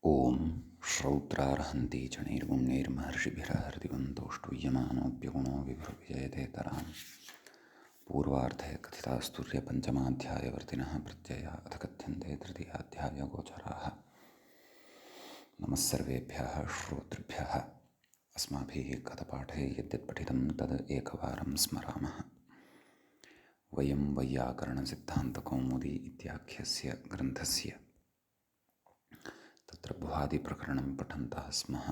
ओम श्रौत्रार्हन्ति चणैर्गुण्यैर्महर्षिभिरहृदिवन्तोष्टुयमानोऽप्यगुणो विभुर्विजयते तराम् पूर्वार्धे कथितास्तुर्यपञ्चमाध्यायवर्तिनः प्रत्यया अथ कथ्यन्ते तृतीयाध्यायगोचराः। नमः सर्वेभ्यः श्रोतृभ्यः। अस्माभिः गतपाठे यद्यत् पठितं तद् एकवारं स्मरामः। वयं वैयाकरणसिद्धान्तकौमुदी इत्याख्यस्य ग्रन्थस्य तत्र भुवादिप्रकरणं पठन्तः स्मः।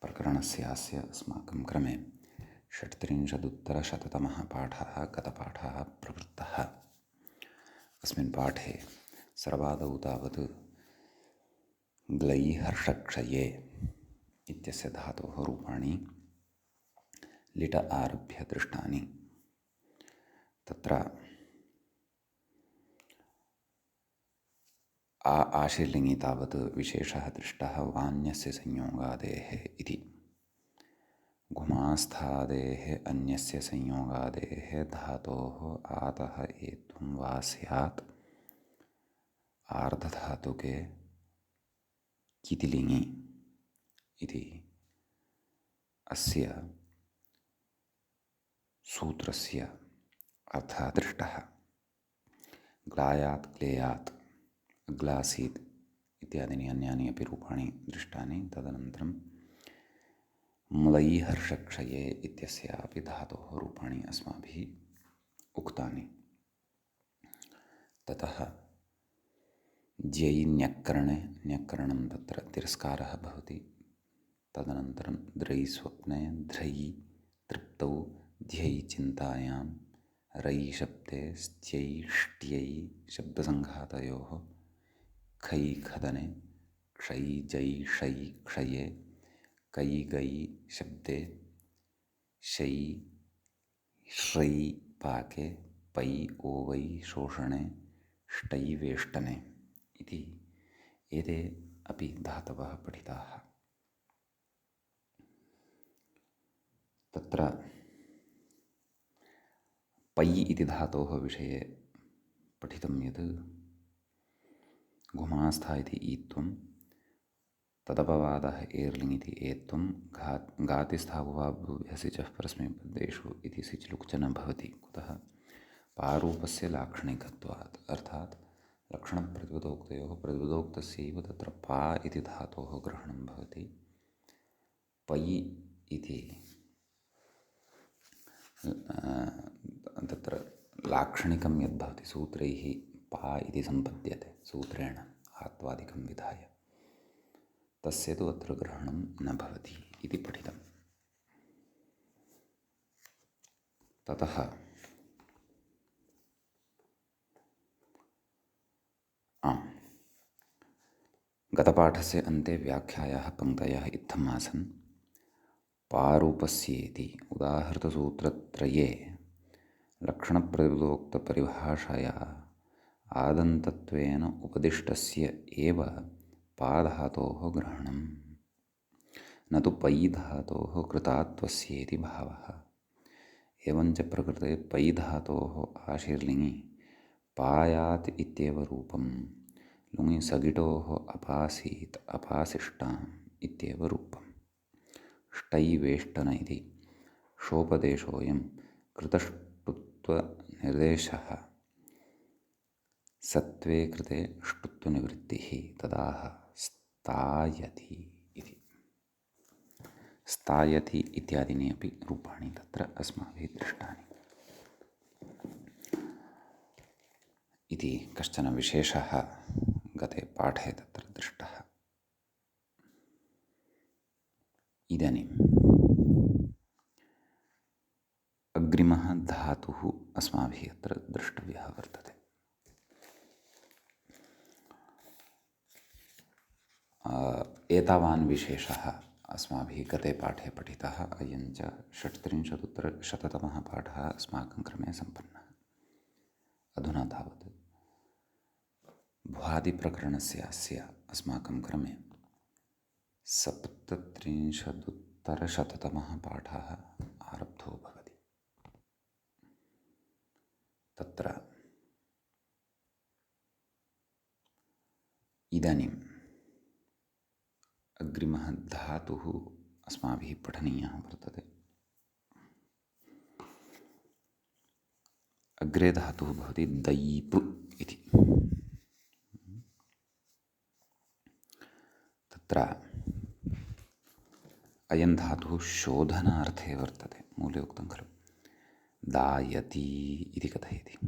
प्रकरणस्यास्य अस्माकं क्रमे 37-तमः पाठः गतपाठः प्रवृत्तः। अस्मिन् पाठे सर्वादौ तावत् ग्लैहर्षक्षये इत्यस्य धातोः रूपाणि लिट आरभ्य दृष्टानि। तत्र आशीर्लिङ्गि तावत् विशेषः दृष्टः वान्यस्य संयोगादेः इति। घुमास्थादेः अन्यस्य संयोगादेः धातोः आतः एत्वं वा स्यात् आर्धधातुके कितिलिङि इति अस्य सूत्रस्य अर्थः दृष्टः। ग्लायात् क्लेयात् अग्लासीत् इत्यादीनि अन्यानि अपि रूपाणि दृष्टानि। तदनन्तरं म्लैहर्षक्षये इत्यस्यापि धातोः रूपाणि अस्माभिः उक्तानि। ततः ज्यै न्यक्करणे न्यक्करणं तत्र तिरस्कारः भवति। तदनन्तरं द्रै स्वप्ने ध्रै तृप्तौ ध्यै चिन्तायां रै शब्दे स्त्यै ष्ट्यै शब्दसङ्घातयोः खै खदने क्षै जै षै क्षये कै गै शब्दे शै श्रै पाके पै ओवै शोषणे ष्टै वेष्टने इति एते अपि धातवः पठिताः। तत्र पै इति धातोः विषये पठितं यत् घुमास्था इति ईत्वं तदपवादः एर्लिङ् इति एत्वं घातिस्थावुवाभ्युभ्यः सिचः परस्मैपदेषु इति सिच् लुक् च न भवति। कुतः पारूपस्य लाक्षणिकत्वात्, अर्थात् लक्षणप्रतिपदोक्तयोः प्रतिपदोक्तस्यैव तत्र पा इति धातोः ग्रहणं भवति। पै इति तत्र लाक्षणिकं यद्भवति सूत्रैः पा इति सम्पद्यते सूत्रेण आत्वादिकं विधाय, तस्य तु अत्र ग्रहणं न भवति इति पठितम्। ततः गतपाठस्य अन्ते व्याख्यायाः पङ्क्तयः इत्थम् आसन्। पारूपस्येति उदाहृतसूत्रत्रये लक्षणप्रतिपदोक्तपरिभाषया आदन्तत्वेन उपदिष्टस्य एव पाधातोः ग्रहणं, न तु पै धातोः कृतात्वस्येति भावः। एवञ्च प्रकृते पै धातोः आशीर्लिङि पायात् इत्येव रूपं, लुङि सगिटोः अपासीत् अपासिष्टाम् इत्येव रूपम्। ष्टै वेष्टन इति षोपदेशोऽयं कृतष्टुत्वनिर्देशः सत्त्वे कृते ष्टुत्वनिवृत्तिः तदाह स्थायति इति। स्थायति इत्यादीनि अपि रूपाणि तत्र अस्माभिः दृष्टानि इति कश्चन विशेषः गते पाठे तत्र दृष्टः। इदानीम् अग्रिमः धातुः अस्माभिः अत्र द्रष्टव्यः वर्तते। एतावान् विशेषः अस्माभिः गते पाठे पठितः। अयञ्च 37-तमः पाठः अस्माकं क्रमे सम्पन्नः। अधुना तावत् भुवादिप्रकरणस्य अस्माकं क्रमे 37-तमः पाठः आरब्धो भवति। तत्र इदानीं अग्रिमः धातुः अस्माभिः पठनीयः वर्तते। अग्रे धातुः भवति दैप् इति। तत्र अयं धातुः शोधनार्थे वर्तते। मूले उक्तं खलु दायति इति कथयति।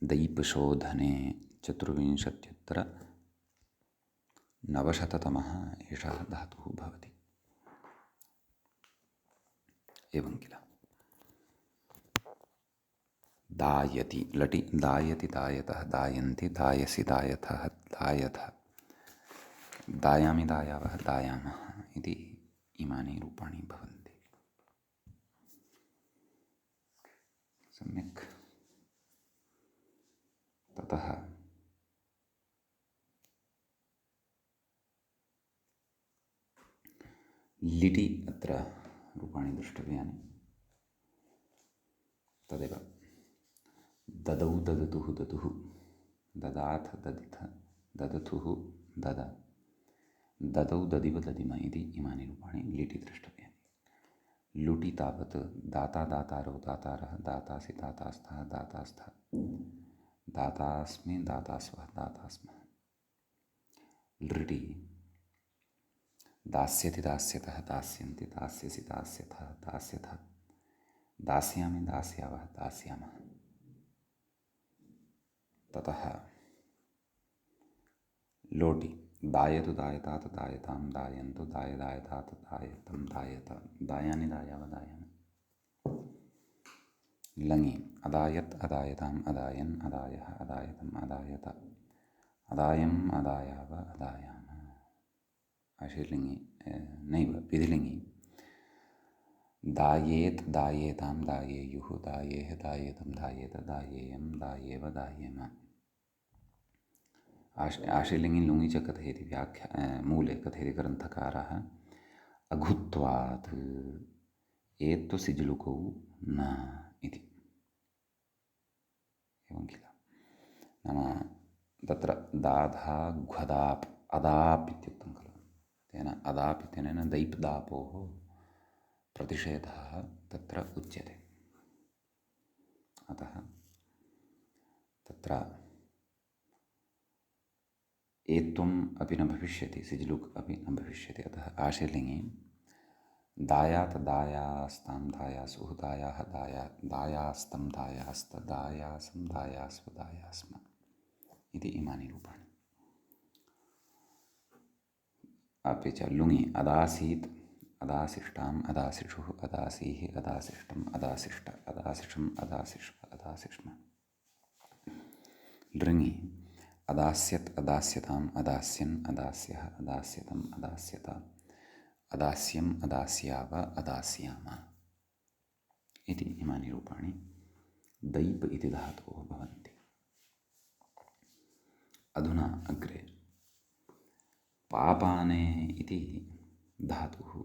दैप् शोधने 24,900तमः एषः धातुः भवति। एवं किल दायति लटि दायति दायतः दायन्ति दायसि दायथः दायथ दायामि दायावः दायामः इति इमानि रूपाणि भवन्ति। सम्यक्। ततः लिटि अत्र रूपाणि द्रष्टव्यानि। तदेव ददौ ददतुः ददुः ददाथ ददिथ ददथुः दद ददौ ददिव ददिम इति इमानि रूपाणि लिटि द्रष्टव्यानि। लुटि तावत् दाता दातारौ दातारः दातासि दातास्थः दातास्थः दातास्मि दातास्वः दातास्मः। लृटि दास्यति दास्यतः दास्यन्ति दास्यसि दास्यथः दास्यथः दास्यामि दास्यावः दास्यामः। ततः लोटि दायतु दायतात दायतां दायन्तु दाय दायतात दायतं दायत दायानि दायाव दायाम। लङि अदायत् अदायताम् अदायन् अदायः अदायतम् अदायत अदायम् अदायाव अदायाम। आशीर्लिङ्गि नैव विधिलिङ्गि दायेत् दायेतां दायेयुः दायेः दायेतं दायेत दायेयं दायेव दायेम। आशीर्लिङ्गि लुङि च कथयति मूले कथयति ग्रन्थकारः अघुत्वात् एत्तु सिज्लुकौ न इति। एवं किल नाम तत्र दाधा घ्वदाप् अदाप् इत्युक्तं खलु। तेन अदाप् इत्यनेन दैप् दापोः प्रतिषेधः तत्र उच्यते। अतः तत्र एत्वम् अपि न भविष्यति सिज्लुक् अपि न भविष्यति। अतः आशीर्लिङ्गि दायात् दायास्तां दायासुः दायाः दाया दायास्तं दायास्त दायासं दायास्व दायास्म इति इमानि रूपाणि। अपि च लुङि अदासीत् अदासिष्टाम् अदासिषुः अदासीः अदासिष्टम् अदासिष्ट अदासिषम् अदासिष्व अदासिष्म। लृङि अदास्यत् अदास्यताम् अदास्यन् अदास्यः अदास्यतम् अदास्यत अदास्यम् अदास्याव अदास्याम इति इमानि रूपाणि दैप् इति धातोः भवन्ति। अधुना अग्रे पापाने इति धातुः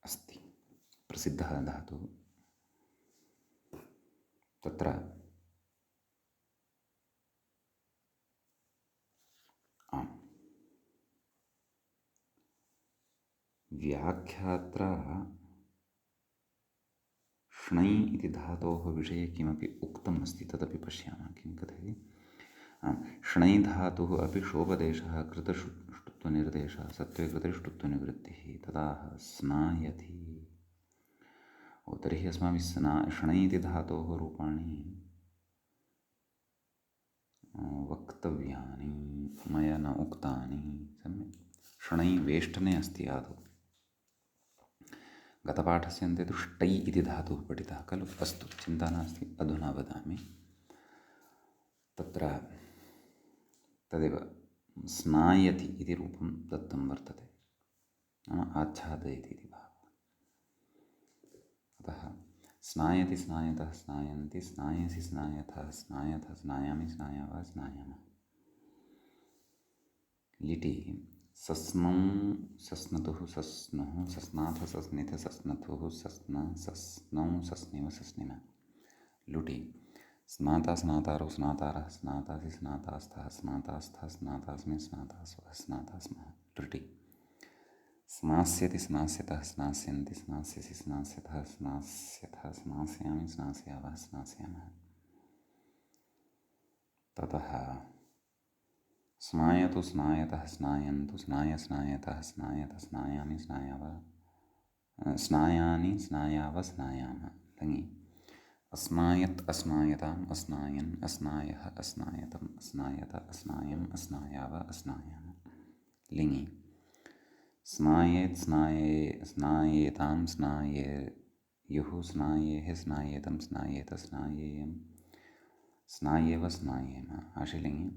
अस्ति, प्रसिद्धः धातुः। तत्र व्याख्यात्र श्नै इति धातोः विषये किमपि उक्तम् अस्ति तदपि पश्यामः। किं कथयति श्नै धातुः अपि शोपदेशः कृतष्टुत्वनिर्देशः सत्त्वे कृतष्टुत्वनिवृत्तिः तदाह स्नायति। तर्हि अस्माभिः श्नै इति धातोः रूपाणि वक्तव्यानि, मया न उक्तानि। सम्यक्। श्नै वेष्टने अस्ति आदौ। गतपाठस्य अन्ते तु ष्टै इति धातुः पठितः खलु। अस्तु, चिन्ता नास्ति, अधुना वदामि। तत्र तदेव स्नायति इति रूपं दत्तं वर्तते, नाम आच्छादयति इति भावः। अतः स्नायति स्नायतः स्नायन्ति स्नायसि स्नायथः स्नायथ स्नायामि स्नायावः स्नायामः। लिटि सस्नौ सस्नतुः सस्नुः सस्नाथ सस्निथ सस्नथुः सस्न सस्नौ सस्निव सस्निम। लुटि स्नाता स्नातारौ स्नातारः स्नातासि स्नातास्थः स्नातास्थः स्नातास्मि स्नातास्वः स्नातास्मः। त्रुटि। स्नास्यति स्नास्यतः स्नास्यन्ति स्नास्यसि स्नास्यतः स्नास्यतः स्नास्यामि स्नास्यावः स्नास्यामः। ततः स्नायतु स्नायतः स्नायन्तु स्नाय स्नायतः स्नायत स्नायामि स्नायावः स्नायानि स्नायाव स्नायामः। लङि अस्नायत् अस्नायताम् अस्नायन् अस्नायः अस्नायतम् अस्नायत अस्नायम् अस्नायाव अस्नायाम। लिङि स्नायेत् स्नाये स्नायेतां स्नायेयुः स्नायेः स्नायेतं स्नायेत स्नायेयं स्नायेव स्नायेम। आशीलिङि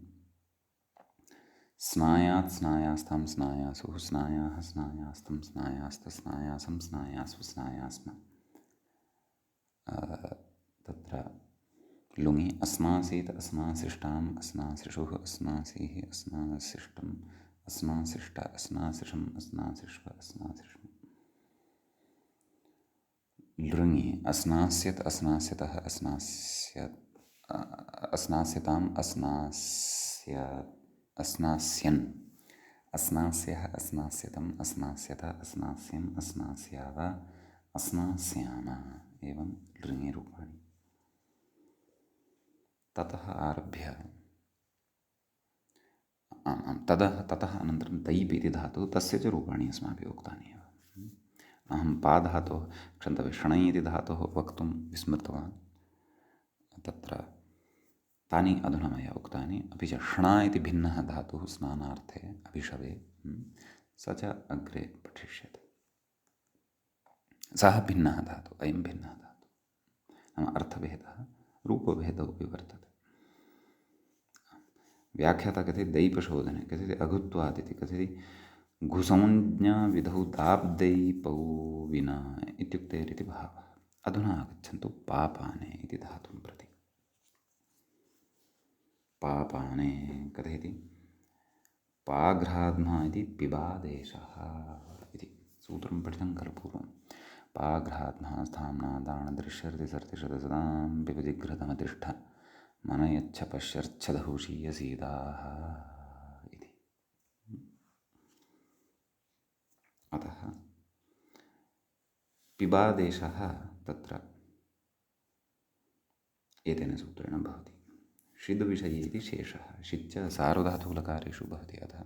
स्नायात् स्नायास्तां स्नायासुः स्नायाः स्नायास्तं स्नायास्त स्नायासं स्नायास्व स्नायास्म। तत्र लुङि अस्मासीत् अस्मासिष्टाम् अस्नासिषुः अस्नासीः अस्नासिष्टम् अस्नासिष्ट अस्नासिषम् अस्नासिष्व अस्नासिष्म। लृङि अस्नास्यत् अस्नास्यतः अस्नास्यत् अस्नास्यताम् अस्नास्यन् अस्नास्यः अस्नास्यतम् अस्नास्यत अस्नास्यम् अस्नास्याव अस्नास्याम। एवं लृङि रूपाणि। ततः आरभ्य ततः अनन्तरं तैप् इति धातुः तस्य च रूपाणि अस्माभिः उक्तानि एव। अहं पाधातोः क्षन्तव्य शणै इति धातोः वक्तुं विस्मृतवान्। तत्र तानि अधुना मया उक्तानि। अपि च ष्णा इति भिन्नः धातुः स्नानार्थे अभिषवे, स च अग्रे पठिष्यते। सः भिन्नः धातुः, अयं भिन्नः धातुः। नाम अर्थभेदः रूपभेदौ अपि वर्तते। व्याख्याता कथयति दैपशोधने, कथयति अघुत्वात् इति, कथयति घुसंज्ञाविधौ दाब्दैपौ विना इत्युक्तेरिति भावः। अधुना आगच्छन्तु पापाने इति धातुं प्रति। पापाने कथयति पाघ्राध्मा इति पिबादेशः इति सूत्रं पठितं खलु पूर्वं। पाघ्राध्मा स्थाम्ना दाणदृश्यर्ति सर्तिशतसदां पिबजिघ्रतमतिष्ठ मन यच्छ पश्यर्च्छदहुषीयसीदाः इति। अतः पिबादेशः तत्र एतेन सूत्रेण भवति। षिद् विषये इति शेषः। षिच्च सार्वधातुकलकारेषु भवति। अतः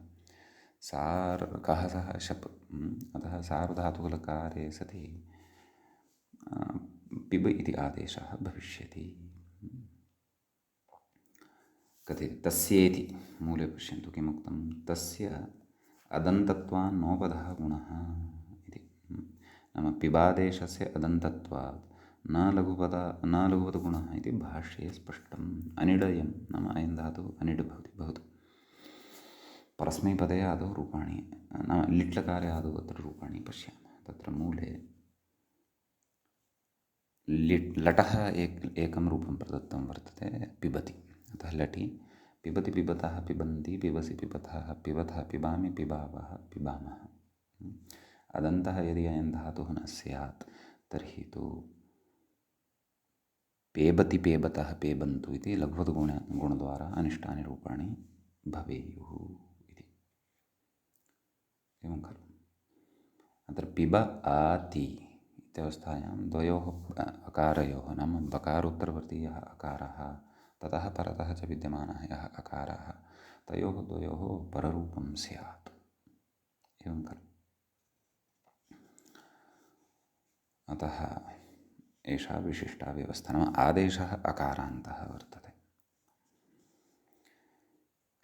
कः सः शप्। अतः सार्वधातुकलकारे सति पिब इति आदेशः भविष्यति। कथयति तस्येति मूले पश्यन्तु किमुक्तं। तस्य अदन्तत्वान्नोपधः गुणः इति। नाम पिबादेशस्य अदन्तत्वात् न लघुपदगुणः इति भाष्ये स्पष्टम्। अनिडयं नाम अयं धातुः अनिड् भवति। भवतु परस्मैपदे आदौ रूपाणि नाम लिट्लकारे आदौ अत्र रूपाणि पश्यामः। तत्र मूले लटः एकं रूपं प्रदत्तं वर्तते, पिबति। अतः लटि पिबति पिबतः पिबन्ति पिबसि पिबथः पिबथः पिबामि पिबावः पिबामः। अदन्तः यदि अयं धातुः न स्यात् तर्हि तु पेबति पेबतः पेबन्तु इति लघुपदगुणद्वारा अनिष्टानि रूपाणि भवेयुः इति। एवं खलु। अत्र पिब आति इत्यवस्थायां द्वयोः अकारयोः नाम बकारोत्तरवर्तीयः अकारः ततः परतः च विद्यमानः यः अकारः तयोः द्वयोः पररूपं स्यात्। एवं खलु। अतः एषा विशिष्टा व्यवस्था। नाम आदेशः अकारान्तः वर्तते।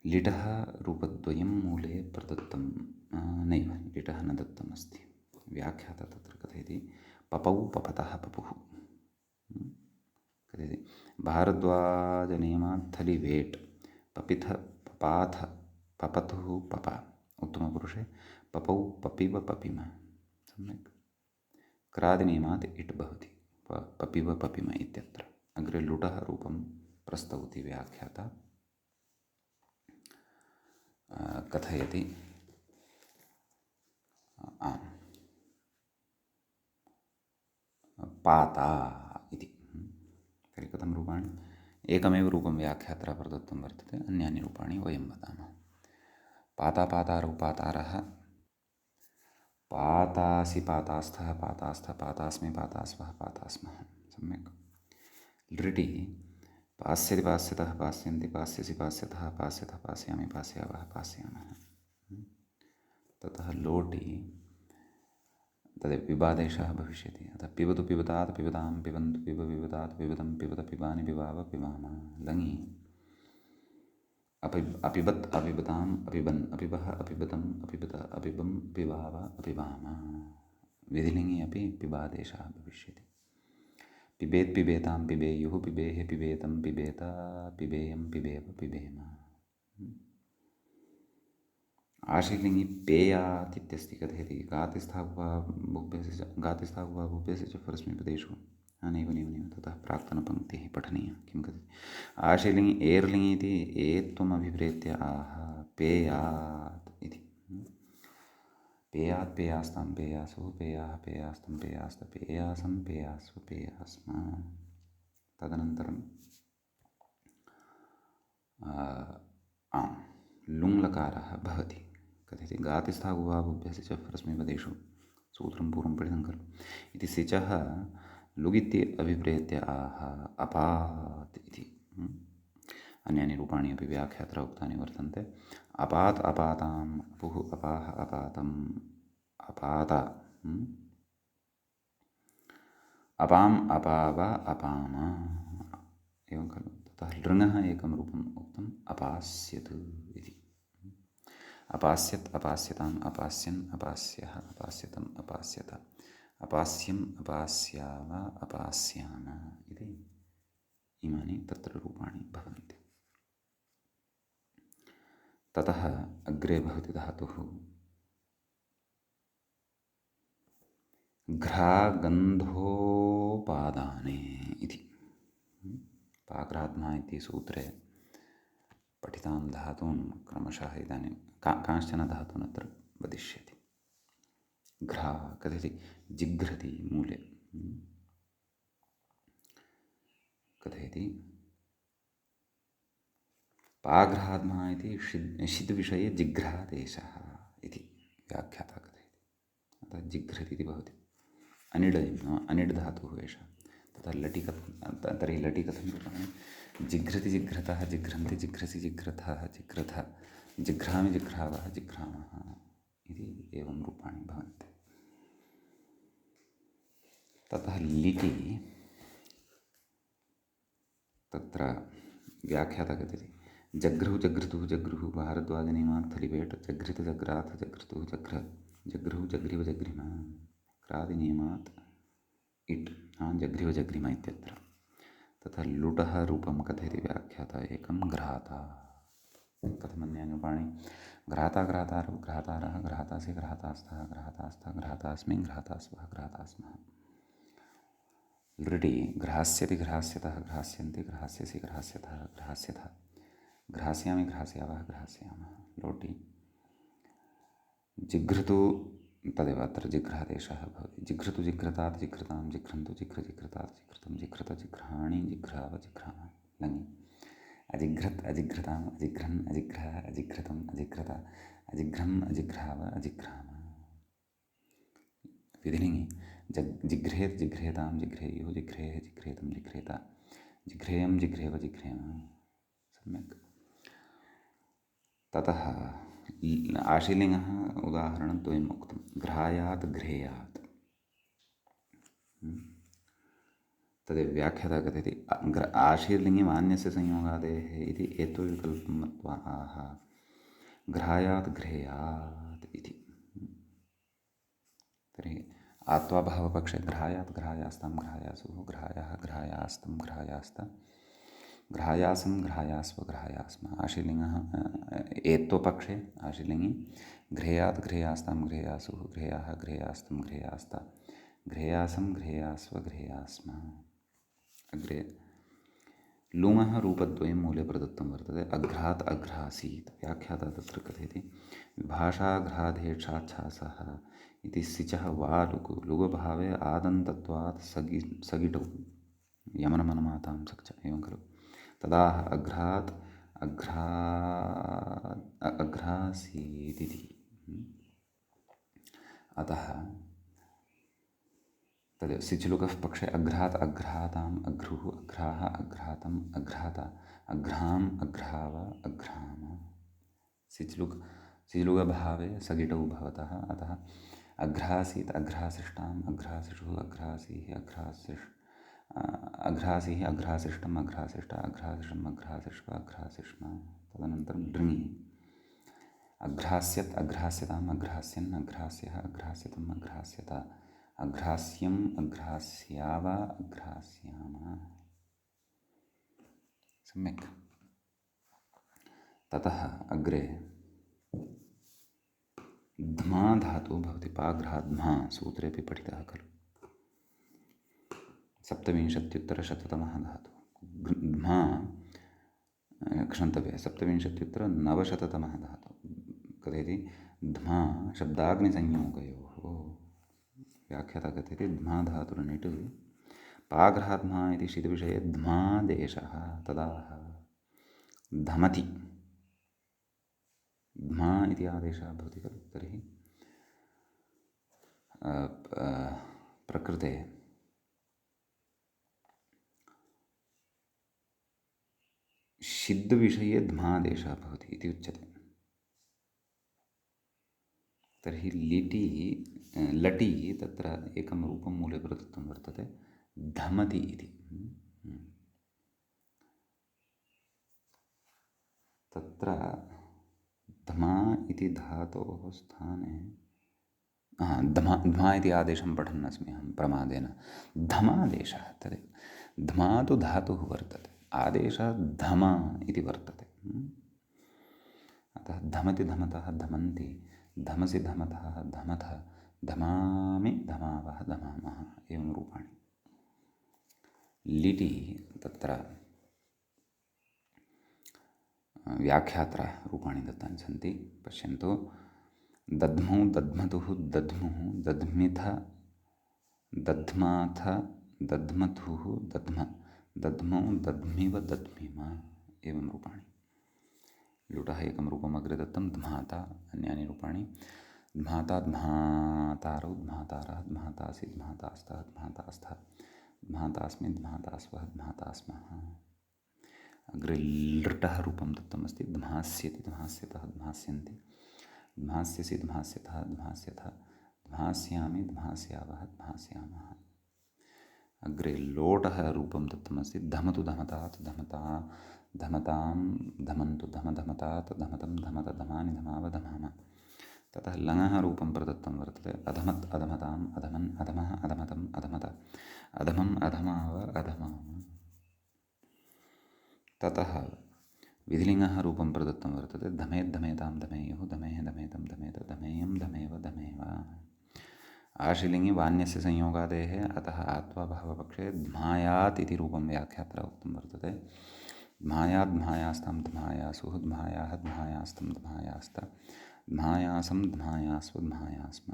लिटः रूपद्वयं मूले प्रदत्तं नैव, लिटः न दत्तमस्ति। व्याख्याता तत्र कथयति पपौ पपतः पपुः। कथयति भारद्वाजनियमात् थलिवेट् पपिथ पपाथ पपथुः पपा उत्तमपुरुषे पपौ पपिव पपिम। सम्यक्। क्रादिनियमात् इट् भवति पपिव पपिम इत्यत्र। अग्रे लुटः रूपं प्रस्तौति व्याख्याता। कथयति पाता इति। तर्हि कथं रूपाणि? एकमेव रूपं व्याख्यात्रा प्रदत्तं वर्तते, अन्यानि रूपाणि वयं वदामः। पाता पातारौ पातारः पातासि पातास्थः पातास्थ पातास्मि पातास्वः पातास्मः। सम्यक्। लृटि पास्यति पास्यतः पास्यन्ति पास्यसि पास्यतः पास्यतः पास्यामि पास्यावः पास्यामः। ततः लोटि तदेव पिबादेशः भविष्यति। अतः पिबतु पिबतात् पिबतां पिबन्तु पिब पिबतात् पिबतं पिबत पिबानि पिबाव पिबाम। लङि अपिबत् अपिबताम् अपिबन् अपिबः अपिबतम् अपिबत अपिबं पिबाव अपिबाम। विधिलिङ्गि अपि पिबादेशः भविष्यति। पिबेत् पिबेतां पिबेयुः पिबेः पिबेतं पिबेत पिबेयं पिबेव पिबेम। आशीर्लिङ्गि पेयात् इत्यस्ति। कथयति गातिस्थागुवाभुभ्यस्य च परस्मैपदेषु नैव नैव नैव। ततः प्राक्तनपङ्क्तिः पठनीया। किं कथयति? आशीर्लिङ्गि एर्लिङ्गि इति एत्वम् अभिप्रेत्य आह पेयात् इति। पेयात् पेयास्तां पेयासुः पेयाः पेयास्तं पेयास्त पेयासं पेयास्व पेयास्म। तदनन्तरं लुङ्लकारः भवति। कथयति? गातिस्थागुवाभुभ्यस्य च परस्मैपदेषु सूत्रं पूर्वं पठितं खलु। इति सिचः लुगिति अभिप्रेत्य आह अपात् इति। अन्यानि रूपाणि अपि व्याख्यात्र उक्तानि वर्तन्ते। अपात् अपाताम् अपुः अपाः अपातम् अपात अपाम् अपाव अपाम। एवं खलु। ततः लृङः एकं रूपम् उक्तम् अपास्यत् इति। अपास्यत् अपास्यताम् अपास्यन् अपास्यः अपास्यतम् अपास्यत अपास्यम् अपास्याव अपास्याम इति इमानि तत्र रूपाणि भवन्ति। ततः अग्रे भवति धातुः घ्रागन्धोपादाने इति। पाग्रात्मा इति सूत्रे पठितां धातून् क्रमशः इदानीं कांश्चन धातून् अत्र वदिष्यति। घ्रा कथयति? जिघ्रति मूले। कथयति? पाघ्रात्मा इति षिद् विषये जिघ्रादेशः इति व्याख्याता कथयति। अतः जिघ्रति इति भवति। अनिड् धातुः एषः। तथा लटि कथं? तर्हि लटि कथं रूपाणि? जिघ्रति जिघ्रतः जिघ्रन्ति जिघ्रसि जिघ्रथः जिघ्रथ जिघ्रामि जिघ्रावः जिघ्रामः इति एवं रूपाणि भवन्ति। ततः लिटि तत्र व्याख्याता कथयति? जघ्रुः जघ्रुतुः जघ्रुः भारद्वाजनियमात् थलिपेट् जघ्रित जघ्राथ जघ्रुतुः जघ्र जघ्रुः जघ्रिव जघ्रिम क्रादिनियमात् इट् जघ्रिव जघ्रिम इत्यत्र। तथा लुटः रूपं कथयति व्याख्याता एकं घ्राता। कथमन्यानि रूपाणि? घ्राता घ्रातारौ घ्रातारः घ्रातासि घ्रातास्थः घ्रातास्थ घ्रातास्मि घ्रातास्वः घ्रातास्मः। लृटि घ्रास्यति घ्रास्यतः घ्रास्यन्ति घ्रास्यसि घ्रास्यतः घ्रास्यथ घ्रास्यामि घ्रास्यावः घ्रास्यामः। लोटि जिघ्रतु तदेव अत्र जिघ्रादेशः भवति। जिघ्रतु जिघ्रतात् जिघ्रतां जिघ्रन्तु जिघ्र जिघ्रतात् जिघ्रतं जिघ्रत जिघ्राणि जिघ्राव जिघ्राम। लङि अजिघ्रत् अजिघ्रताम् अजिघ्रन् अजिघ्रः अजिघ्रतम् अजिघ्रत अजिघ्रम् अजिघ्राव अजिघ्राम। विधिलिङ्गि जिघ्रेत् जिघ्रेतां जिघ्रेयुः जिघ्रेः जिघ्रेतं जिघ्रेत जिघ्रेयं जिघ्रेव जिघ्रेम। सम्यक्। ततः आशीर्लिङ्गः उदाहरणद्वयम् उक्तं। घ्रायात् घ्रेयात् तदेव व्याख्याता कथयति? आशीर्लिङ्गि मान्यस्य संयोगादेः इति एत्वविकल्पं मत्वा आह घ्रायात् घ्रेयात् इति। तर्हि आत्वाभावपक्षे घ्रायात् घ्रायास्तां घ्रायासुः घ्रायः घ्रायास्तं घ्रायास्त घ्रायासं घ्रायास्व घ्रायास्म। आशीर्लिङ्गः एत्वपक्षे आशीर्लिङ्गि घ्रेयात् घ्रेयास्तां घ्रेयासुः घ्रेयाः घ्रेयास्तं घ्रेयास्त घ्रेयासं घ्रेयास्व घ्रेयास्म। अग्रे लुङः रूपद्वयं मूले प्रदत्तं वर्तते। अघ्रात् अघ्रासीत्। व्याख्याता तत्र कथयति? विभाषाघ्राधेक्षाच्छासः इति सिचः वा लुगभावे आदन्तत्वात् सगिटौ यमनमनमातां सक्च। एवं खलु। तदा अघ्रात् अघ्रासीदिति अतः तद् सिचुलुकः पक्षे अघ्रात् अघ्राताम् अघ्रुः अघ्राः अघ्रातम् अघ्राता अघ्राम् अघ्राव अघ्राम सिचुलुकभावे सगिटौ भवतः अतः अघ्रासीत् अघ्रासिष्टाम् अघ्रासिषुः अघ्रासीः अघ्रासीः अघ्रासिष्टम् अघ्रासिष्ट अघ्रासिषम् अघ्रासिष्व अघ्रासिष्म तदनन्तरं डृङि अघ्रास्यत् अघ्रास्यताम् अघ्रास्यन् अघ्रास्यः अघ्रास्यतम् अघ्रास्यत अघ्रास्यम् अघ्रास्याव अघ्रास्याम। सम्यक्। ततः अग्रे ध्मा धातुः भवति पाघ्राध्मा सूत्रेऽपि पठितः खलु। सप्तविंशत्युत्तरशततमः धातुः ध्मा क्षन्तव्यः सप्तविंशत्युत्तरनवशततमः धातुः कथयति ध्मा शब्दाग्निसंयोगयोः व्याख्याता कथयति ध्मा धातुर्निट् पाघ्राध्मा इति शीतविषये ध्मादेशः तदाह धमति ध्मा इति आदेशः भवति खलु तर्हि प्रकृते शिद्विषये ध्मादेशः भवति इति उच्यते। तर्हि लटि तत्र एकं रूपं मूले प्रदत्तं वर्तते धमति इति। तत्र धमा इति धातोः स्थाने धमा इति आदेशं पठन् अस्मि अहं प्रमादेन धमादेशः तदेव धमा तु धातुः वर्तते आदेशः धमा इति वर्तते। अतः धमति धमतः धमन्ति धमसि धमतः धमथ धमामि धमावः धमामः एवं रूपाणि। लिटि तत्र व्याख्यात्र रूपाणि दत्तानि सन्ति पश्यन्तु दध्मौ दध्मतुः दध्मुः दध्मिथ दध्माथ दध्मथुः दध्म दध्मौ दध्मिव दध्मिम एवं रूपाणि। लुटः एकं रूपम् अग्रे दत्तं ध्माता अन्यानि रूपाणि ध्माता ध्मातारौ ध्मातारः ध्मातासि ध्मातास्तः ध्मातास्थः ध्मातास्मि ध्मातास्वः ध्मातास्मः। अग्रे लृटः रूपं दत्तमस्ति ध्मास्यति ध्मास्यतः ध्मास्यन्ति ध्मास्यसि ध्मास्यतः ध्मास्यथ ध्मास्यामि ध्मास्यावः ध्मास्यामः। अग्रे लोटः रूपं दत्तमस्ति धमतु धमतात् धमता धमतां धमन्तु धम धमतात् धमतं धमत धमानि धमाव धमाम। ततः लङः रूपं प्रदत्तं वर्तते अधमत् अधमताम् अधमन् अधमः अधमतम् अधमत अधमम् अधमाव अधमाम। ततः विधिलिङ्गः रूपं प्रदत्तं वर्तते धमेत् धमेतां धमेयुः धमेः धमेतं धमेत धमेयं धमेव धमेव। आशिलिङ्गि वान्यस्य संयोगादेः अतः आत्वा भावपक्षे ध्मायात् इति रूपं व्याख्यात्रा उक्तं वर्तते ध्मायात् ध्मायास्तां ध्मायासुः ध्मायाः ध्मायास्तं ध्मायास्त ध्मायासं ध्मायास्व ध्मायास्म।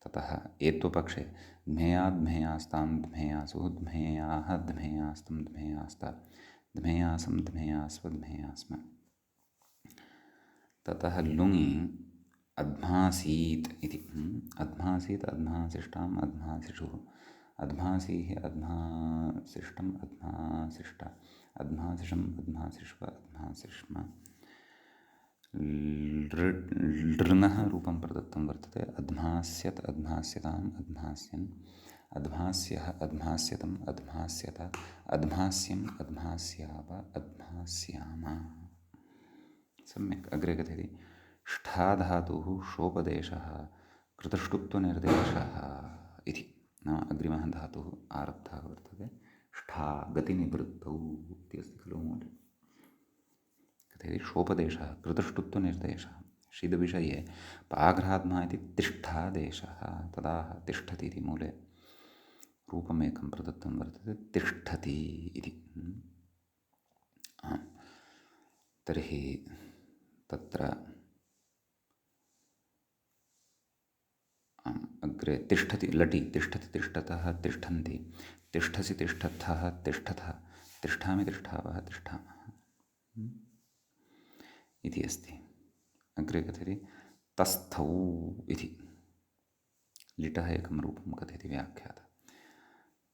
ततः एत्वपक्षे ध्मेयात् ध्मेयास्तां ध्मेयासुः ध्मेयाः ध्मेयास्तं ध्मेयास्त ध्मेयासं ध्मेयास्व ध्मेयास्म। ततः लुङि अध्मासीत् इति अध्मासीत् अध्मासिष्टाम् अध्मासिषुः अध्मासीः अध्मासिष्टम् अध्मासिष्ट अध्मासिषम् अध्मासिष्व अध्मासिष्म। लृङः रूपं प्रदत्तं वर्तते अध्मास्यत् अध्मास्यताम् अध्मास्यन् अध्मास्यः अध्मास्यतम् अध्मास्यत अध्मास्यम् अध्मास्याव अध्मास्याम। सम्यक्। अग्रे कथयति ष्ठाधातुः शोपदेशः कृतष्टुत्वनिर्देशः इति नाम अग्रिमः धातुः आरब्धः वर्तते ष्ठा गतिनिवृत्तौ इति अस्ति खलु मूले कथयति शोपदेशः कृतष्टुत्वनिर्देशः शीतविषये पाघ्राध्मा इति तिष्ठादेशः तदा तिष्ठति इति मूले रूपमेकं प्रदत्तं वर्तते तिष्ठति इति। तर्हि तत्र अग्रे तिष्ठति लटि तिष्ठति तिष्ठतः तिष्ठन्ति तिष्ठसि तिष्ठथः तिष्ठतः तिष्ठामि तिष्ठावः तिष्ठामः इति अस्ति। अग्रे कथयति तस्थौ इति लिटः एकं रूपं कथयति व्याख्याता।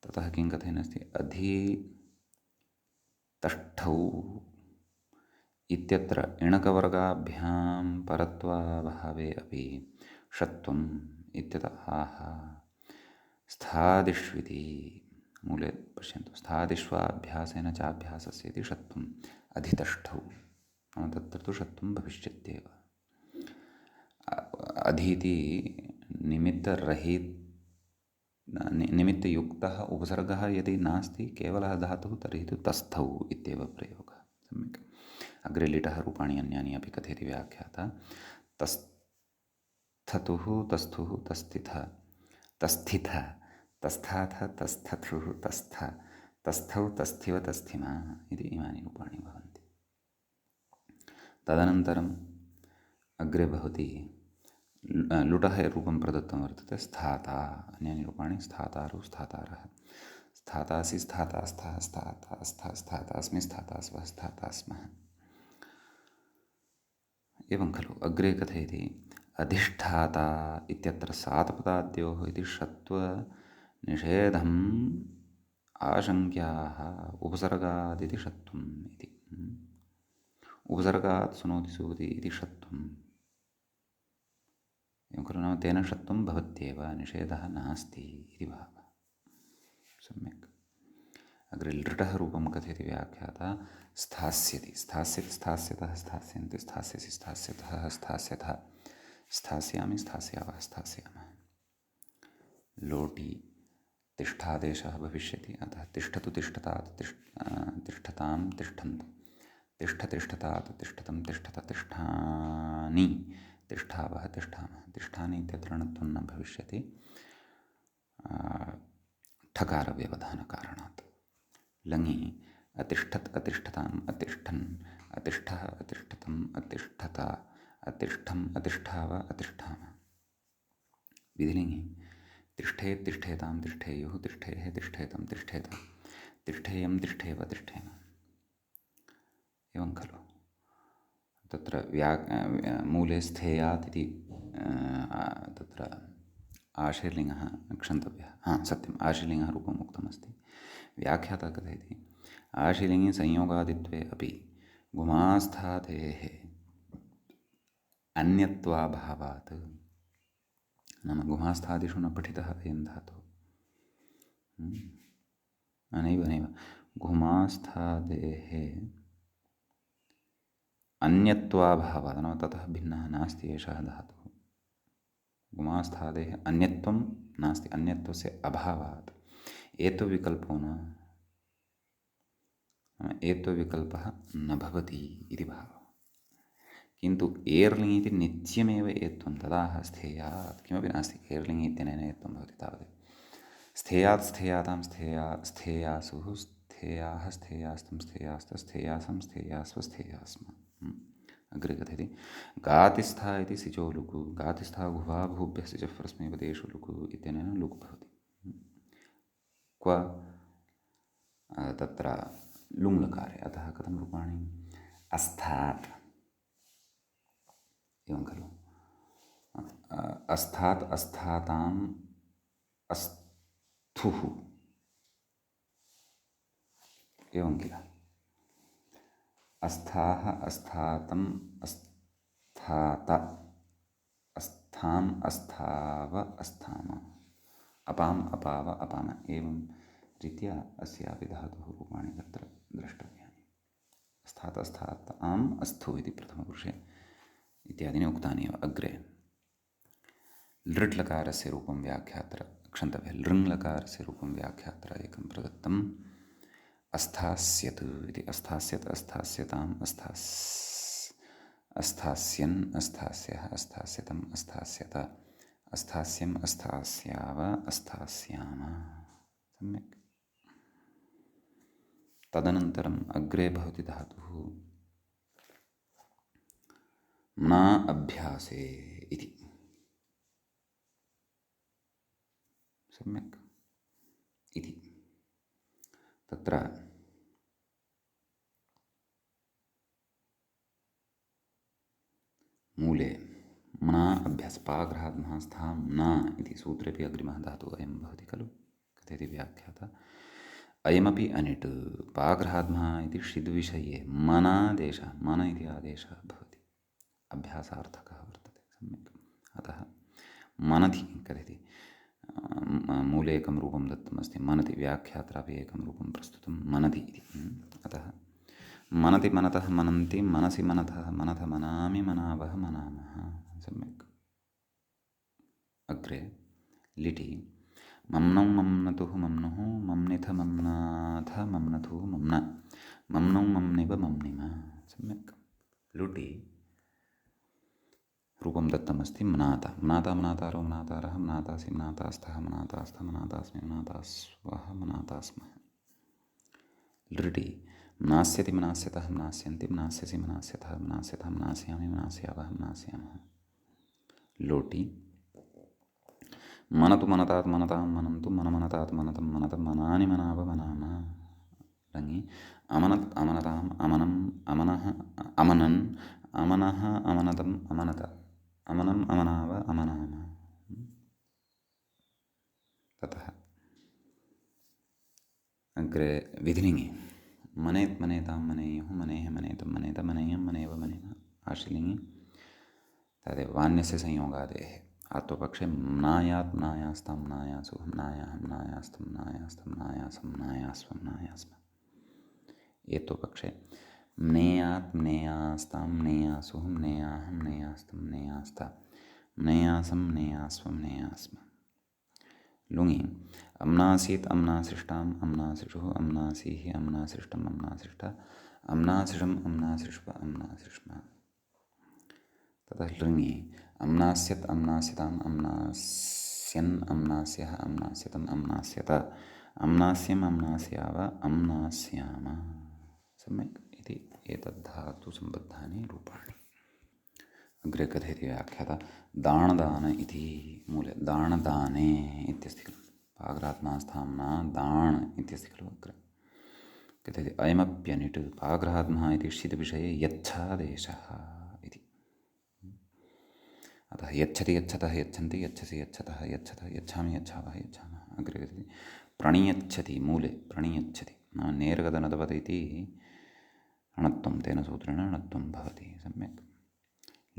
ततः किं कथयन्नस्ति, अधितष्ठौ इत्यत्र इणकवर्गाभ्यां परत्वाभावे अपि षत्वम् इत्यतः आह स्थादिष्विति। मूले पश्यन्तु, स्थादिष्वाभ्यासेन चाभ्यासस्य इति षत्वम् अधितष्ठौ, नाम तत्र तु षत्वं भविष्यत्येव। अधीति निमित्तयुक्तः उपसर्गः यदि नास्ति, केवलः धातुः, तर्हि तु तस्थौ इत्येव प्रयोगः। सम्यक्। अग्रे लिटः रूपाणि अन्यानि अपि कथयति व्याख्याता। तस्थतुः तस्थुः तस्थितः तस्थितः तस्थाथ तस्थथुः तस्थ तस्थौ तस्थिव तस्थिमा इति इमानि रूपाणि भवन्ति। तदनन्तरम् अग्रे भवति लुटः रूपं प्रदत्तं वर्तते, स्थाता। अन्यानि रूपाणि स्थातारु स्थातारः, स्थातासि स्थातास्थः स्थातास्थः स्थातास्मि स्थातास्वः स्थातास्मः। एवं खलु। अग्रे कथयति अधिष्ठाता इत्यत्र सातपदाद्योः इति षत्वनिषेधम् आशङ्क्याः उपसर्गादिति षत्वम् इति। उपसर्गात् सुनोति सूति इति षत्वम्। एवं खलु। नाम तेन षत्वं भवत्येव, निषेधः नास्ति इति भावः। सम्यक्। अग्रे लृटः रूपं कथयति व्याख्याता। स्थास्यति स्थास्यति स्थास्यतः स्थास्यन्ति स्थास्यसि स्थास्यतः स्थास्यतः स्थास्यामि स्थास्यावः स्थास्यामः। लोटि तिष्ठादेशः भविष्यति, अतः तिष्ठतु तिष्ठतात् तिष्ठतां तिष्ठन्तु, तिष्ठ तिष्ठतात् तिष्ठतं तिष्ठत तिष्ठानि तिष्ठावः तिष्ठामः। तिष्ठानि इत्यत्र णत्वं न भविष्यति ठकारव्यवधानकारणात्। लङि अतिष्ठत् अतिष्ठताम् अतिष्ठन् अतिष्ठः अतिष्ठतम् अतिष्ठत अतिष्ठम् अतिष्ठाव अतिष्ठाम। विधिलिङि तिष्ठेत् तिष्ठेतां तिष्ठेयुः तिष्ठेः तिष्ठेतं तिष्ठेत तिष्ठेयं तिष्ठेव तिष्ठेम। एवं खलु। तत्र मूले स्थेयात् इति तत्र आशीर्लिङ्गः क्षन्तव्यः। सत्यम्, आशीर्लिङ्गः रूपम् उक्तमस्ति। व्याख्याता कथयति आशीर्लिङ्गे संयोगादित्वे अपि गुमास्थातेः अन्यत्वाभावात्, नाम गुमास्थादिषु न पठितः अयं धातुः। नैव गुमास्थादेः अन्यत्वाभावात्, नाम ततः भिन्नः नास्ति एषः धातुः। गुमास्थादेः अन्यत्वं नास्ति, अन्यत्वस्य अभावात् एत्वविकल्पो न, एत्वविकल्पः न भवति इति भावः। किन्तु एर्लिङ् इति नित्यमेव एत्वं, तदाह स्थेयात् किमपि नास्ति, एर्लिङ् इत्यनेन एत्वं भवति तावदेव। स्थेयात् स्थेयातां स्थेयासुः स्थेयाः स्थेयास्तं स्थेयास्त स्थेयासं स्थेयास्व स्थेयास्म। अग्रे कथयति गातिस्था इति सिचो लुकु, गातिस्था गुहा भूभ्यः सिचः परस्मैपदेषु लुकु इत्यनेन लुक् भवति। क्व तत्र लुङ्लकारे, अतः कथं रूपाणि अस्थात्। एवं खलु। अस्थात् अस्थाताम् अस्थुः, एवं किल। अस्थाः अस्थातम् अस्थात अस्थाम् अस्थाव अस्थाम अपाम् अपाव अपाम। एवं रीत्या अस्यापि धातुः रूपाणि तत्र द्रष्टव्यानि। अस्थात् अस्थाताम् अस्थु इति प्रथमपुरुषे इत्यादीनि उक्तानि एव। अग्रे लृट्लकारस्य रूपं व्याख्यात्र क्षन्तव्यः, लृङ्लकारस्य रूपं व्याख्यात्र एकं प्रदत्तम् अस्थास्यत् इति। अस्थास्यत् अस्थास्यताम् अस्थास्यन् अस्थास्यः अस्थास्यतम् अस्थास्यत अस्थास्यम् अस्थास्याव अस्थास्याम। सम्यक्। तदनन्तरम् अग्रे भवति धातुः म्ना अभ्यासे इति। सम्यक्। इति तत्र मूले म्ना अभ्यास पाघ्राद् महास्थः म्ना इति सूत्रेऽपि अग्रिमः धातुः अयं भवति खलु कथयति व्याख्याता अयमपि अनिट् पाघ्राद् महा इति षिद्विषये मनादेशः मन इति आदेशः भवति अभ्यासार्थकः वर्तते सम्यक् अतः मनति कथयति मूले एकं रूपं दत्तमस्ति मनति व्याख्यात्रापि एकं रूपं प्रस्तुतं मनति इति अतः मनति मनतः मनन्ति मनसि मनतः मनथ मनामि मनावः मनामः सम्यक् अग्रे लिटि मम्नौ मम्नतुः मम्नुः मम्निथ मम्नाथ मम्नथुः मम्न मम्नौ मम्निव मम्निम सम्यक् लुटि रूपं दत्तमस्ति म्नाता म्नाता म्नातारो म्नातारः म्नातासि म्नातास्थः म्नातास्थ म्नातास्मि म्नातास्वः म्नातास्मः लृटि म्नास्यति म्नास्यतः म्नास्यन्ति म्नास्यसि म्नास्यतः म्नास्यतः म्नास्यामि म्नास्यावः म्नास्यामः लोटि मनतु मनतात् मनतां मनन्तु मनमनतात् मनतं मनतं मनानि मनाव मनाम लङि अमनत् अमनताम् अमनम् अमनः अमनन् अमनः अमनतम् अमनत अमनम् अमनाव अमनाम ततः अग्रे विधिलिङि मनेत् मनेतां मनेयुः मनेः मनेतं मनेत मनेयं मनेव मनेम आश्लिङि तदेव वान्यस्य संयोगादेः आत्वपक्षे म्नायात् म्नायास्तां म्नायासुः म्नायाः म्नायास्तं म्नायास्तं म्नायासं म्नायास्वं म्नायास्म एत्वपक्षे म्नेयात् म्नेयास्तां म्नेयासुः म्नेयाः म्नेयास्तं म्नेयास्ता म्नेयासं म्नेयास्वं म्नेयास्म लुङि अम्नासीत् अम्नासृष्टाम् अम्नासृषुः अम्नासीः अम्नासृष्टम् अम्नासृष्टा अम्नासृषम् अम्नासृष्व अम्नासृष्म ततः लृङि अम्नास्यत् अम्नास्यताम् अम्नास्यन् अम्नास्यः अम्नास्यतम् अम्नास्यत अम्नास्यम् अम्नास्याव अम्नास्याम सम्यक् इति एतद्धातुसम्बद्धानि रूपाणि अग्रे कथयति व्याख्याता दाणदान इति मूले दाणदाने इत्यस्ति खलु पाघ्रात्मास्थाम्ना दाण् इत्यस्ति खलु अग्रे कथयति अयमप्यनिट् पाघ्रात्मः इति षिद्विषये यच्छादेशः इति अतः यच्छति यच्छतः यच्छन्ति यच्छसि यच्छतः यच्छतः यच्छामि यच्छावः यच्छामः अग्रे कथयति प्रणियच्छति मूले प्रणियच्छति नाम नेरगदनदवत् इति अणत्वं तेन सूत्रेण अणत्वं भवति सम्यक्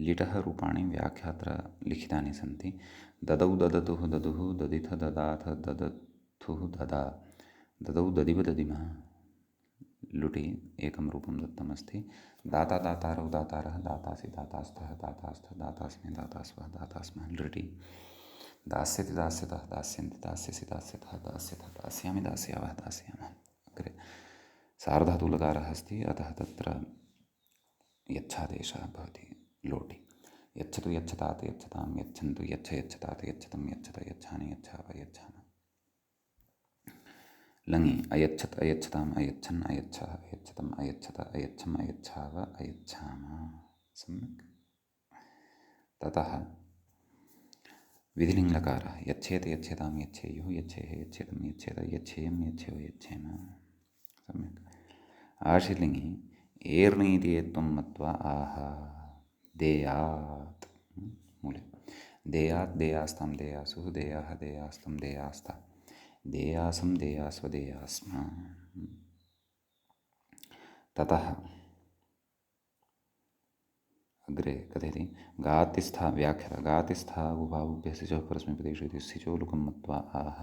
लिटः रूपाणि व्याख्यात्र लिखितानि सन्ति ददौ ददतुः ददुः ददिथ ददाथ ददथुः ददा ददौ ददिव ददिमः लुटि एकं रूपं दत्तमस्ति दाता दातारौ दातारः दातासि दातास्थः दातास्थ दातास्मि दातास्वः दातास्मः लृटि दास्यति दास्यतः दास्यन्ति दास्यसि दास्यतः दास्यतः दास्यामि दास्यावः दास्यामः अग्रे सार्धधातुलकारः अस्ति अतः तत्र यच्छादेशः भवति लोटि यच्छतु यच्छतात् यच्छतां यच्छन्तु यच्छ यच्छतात् यच्छतं यच्छत यच्छानि यच्छाव यच्छाम लङि अयच्छत् अयच्छताम् अयच्छन् अयच्छः अयच्छतम् अयच्छत अयच्छम् अयच्छाव अयच्छाम सम्यक् ततः विधिलिङ्गकारः यच्छेत यच्छेतां यच्छेयुः यच्छेः यच्छेतं यच्छेत यच्छेयं यच्छेव यच्छेम सम्यक् आशिलिङि एर्णीति त्वं मत्वा आह देयात् मूले देयात् देयास्तां देयासुः देयाः देयास्तं देयास्ता देयासं देयास्व देयास्म ततः अग्रे कथयति गातिस्था व्याख्याता गातिस्था उभावुभ्यः सिचोः परस्मैपदेषु इति सिचो लुकं मत्वा आह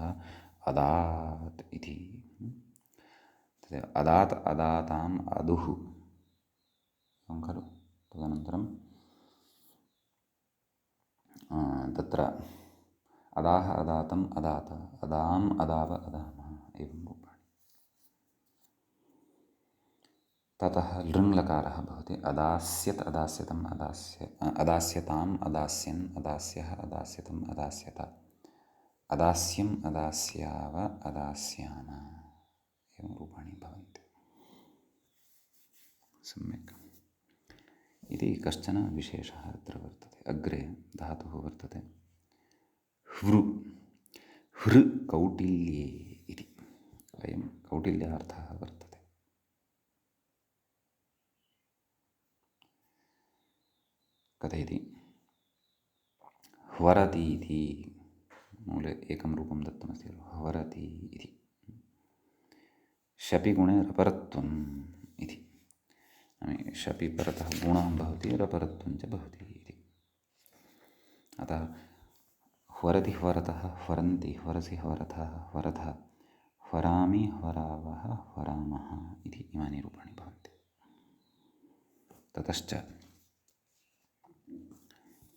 अदात् इति तदेव अदात् अदाताम् अदुः खलु तदनन्तरं तत्र अदाह अदातम् अदात अदाम् अदाव अदामः एवं रूपाणि ततः लृङ्लकारः भवति अदास्यत् अदास्यतम् अदास्यताम् अदास्यन् अदास्यः अदास्यतम् अदास्यत अदास्यम् अदास्याव अदास्याम एवं रूपाणि भवन्ति सम्यक् इति कश्चन विशेषः अत्र वर्तते अग्रे धातुः वर्तते हृ हृ कौटिल्ये इति अयं कौटिल्यार्थः वर्तते कथयति ह्वरति इति मूले एकं रूपं दत्तमस्ति खलु, ह्वरति इति। शपि गुणे रपरत्वम् इति, शपि परतः गुणः भवति, रपरत्वं च भवति इति। अतः ह्वरति ह्वरतः ह्वरन्ति ह्वरसि ह्वरथः ह्वरथः ह्वरामि ह्वरावः ह्वरामः इति इमानि रूपाणि भवन्ति। ततश्च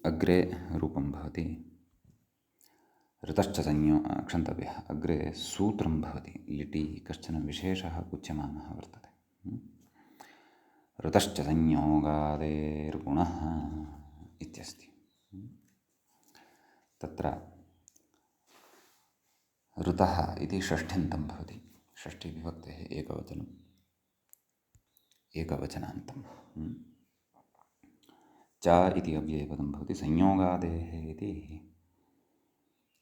अग्रे रूपं भवति ऋतश्च संज्ञो क्षन्तव्यः। अग्रे सूत्रं भवति, लिटि कश्चन विशेषः उच्यमानः वर्तते। ऋतश्च संज्ञोगादेर्गुणः इत्यस्ति। तत्र ऋतः इति षष्ठ्यन्तं भवति, षष्ठीविभक्तेः एकवचनान्तं। च इति अव्ययपदं भवति, संयोगादेः इति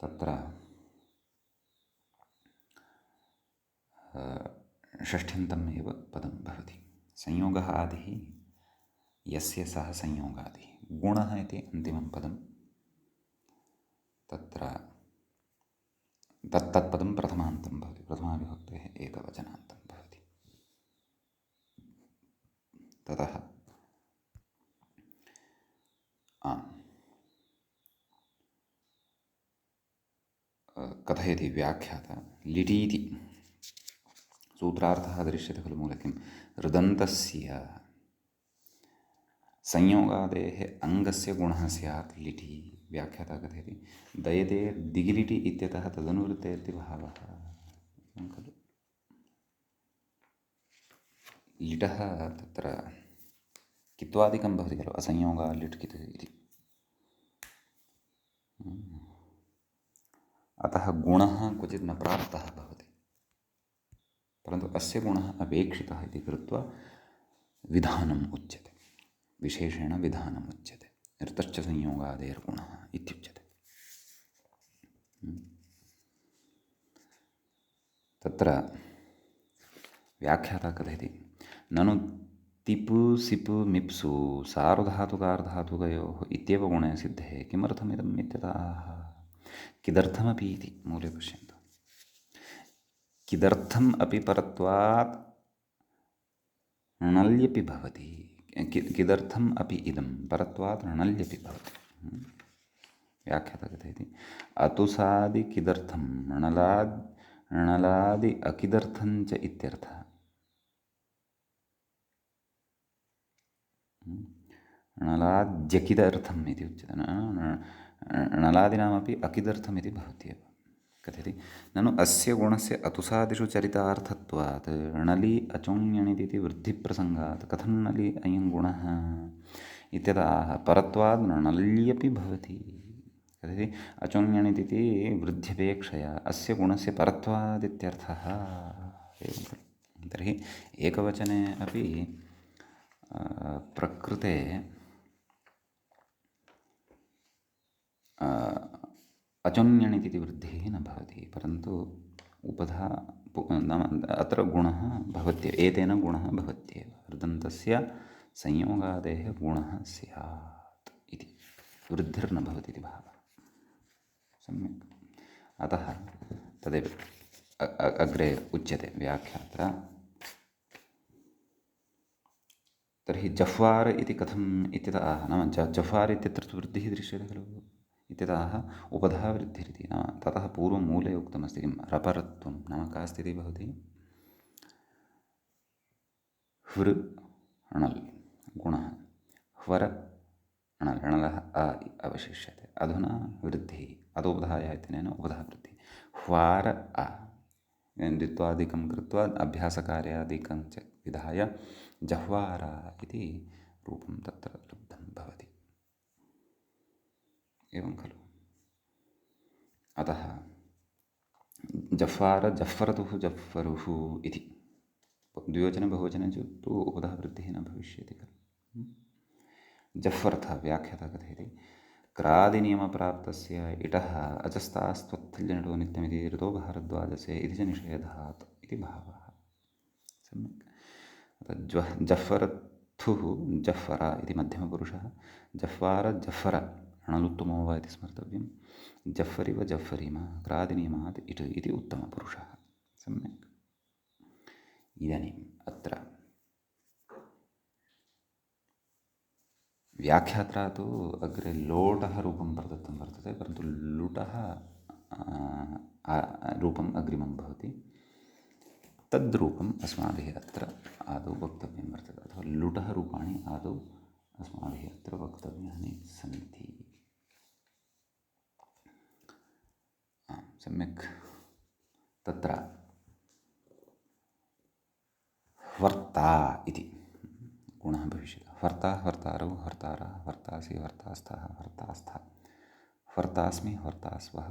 तत्र षष्ठ्यन्तम् एव पदं भवति। संयोगः आदिः यस्य सः संयोगादिः, गुणः इति अन्तिमं पदं, तत्र तत्पदं प्रथमान्तं भवति, प्रथमाविभक्तेः एकवचनान्तं भवति। ततः कथयति व्याख्याता, लिटीति सूत्रार्थः दृश्यते खलु मूले, किं ऋदन्तस्य संयोगादेः अङ्गस्य गुणः स्यात् लिटि। व्याख्याता कथयति दयते दिगिलिटि इत्यतः तदनुवृत्तेति भावः खलु। लिटः तत्र कित्वादिकं भवति खलु, असंयोगा लिट् कित् इति। अतः गुणः क्वचित् न प्राप्तः भवति, परन्तु अस्य गुणः अपेक्षितः इति कृत्वा विधानम् उच्यते, विशेषेण विधानम् उच्यते। ऋतश्च संयोगादेर्गुणः इत्युच्यते। तत्र व्याख्याता कथयति ननु तिप् सिप् मिप्सु सार्वधातुकार्धातुकयोः इत्येव गुणे सिद्धे किमर्थमिदम् इत्यतः किदर्थमपि इति मूले पश्यन्तु। किदर्थम् अपि परत्वात् णल्यपि भवति, किदर्थम् अपि इदं परत्वात् णल्यपि भवति। व्याख्याता कथयति अतुसादि किदर्थं णलादि अकिदर्थं च इत्यर्थः। णलाद्यकिदर्थम् इति उच्यते, णलादीनामपि अकिदर्थम् इति भवत्येव। कथयति ननु अस्य गुणस्य अतुसादिषु चरितार्थत्वात् णलि अचोङ्यणिति वृद्धिप्रसङ्गात् कथं णलि अयं गुणः इत्यतः परत्वात् णल्यपि भवति। कथयति अचोङ्यणिति वृद्ध्यपेक्षया अस्य गुणस्य परत्वादित्यर्थः। तर्हि एकवचने अपि प्रकृते अचोङ्यणिति वृद्धिः न भवति, परन्तु उपधा नाम अत्र गुणः भवत्येव, एतेन गुणः भवत्येव, ऋदन्तस्य संयोगादेः गुणः स्यात् इति, वृद्धिर्न भवति इति भावः। सम्यक्। अतः तदेव अग्रे उच्यते व्याख्यात्रा। तर्हि जह्वार इति कथम् इत्यतः, नाम जह्वार इत्यत्र तु वृद्धिः दृश्यते खलु, इत्यतः उपधा वृद्धिरिति। नाम ततः पूर्वं मूले उक्तमस्ति किं रपरत्वं, नाम का स्थितिः भवति, हृ णल् गुणः, ह्वर णल्, णलः अवशिष्यते, अधुना वृद्धिः अदोपधाय इत्यनेन उपधा वृद्धिः, ह्वार द्वित्वादिकं कृत्वा अभ्यासकार्यादिकं च विधाय जह्वार इति रूपं तत्र लब्धं भवति। एवं खलु। अतः जह्वार जह्वरतुः जह्वरुः इति द्विवचने बहुवचने तु उपधा वृद्धिः न भविष्यति खलु। जह्वर्थः व्याख्याता कथयति क्रादिनियमप्राप्तस्य इटः अजस्तास्त्वत्थल्यनिटो नित्यमिति ऋतो भारद्वाजसे इति च निषेधात् इति भावः। सम्यक्। जह्वरथुः जह्वर इति मध्यमपुरुषः, जह्वार जह्वर णलुत्तमो वा इति स्मर्तव्यं। जफ़्फरिव जफ़्फरिमा क्रादिनियमात् इट् इति उत्तमपुरुषः। सम्यक्। इदानीम् अत्र व्याख्यात्रा तु अग्रे लोटः रूपं प्रदत्तं वर्तते, परन्तु लुटः रूपम् अग्रिमं भवति। तद्रूपम् अस्माभिः अत्र आदौ वक्तव्यं वर्तते, अथवा लुटः रूपाणि आदौ अस्माभिः अत्र वक्तव्यानि सन्ति। सम्यक्। तत्र वर्ता इति गुणः भविष्यति। वर्ता हर्तारौ हर्तारः वर्तासि वर्तास्थः वर्तास्था वर्तास्मि वर्तास्वः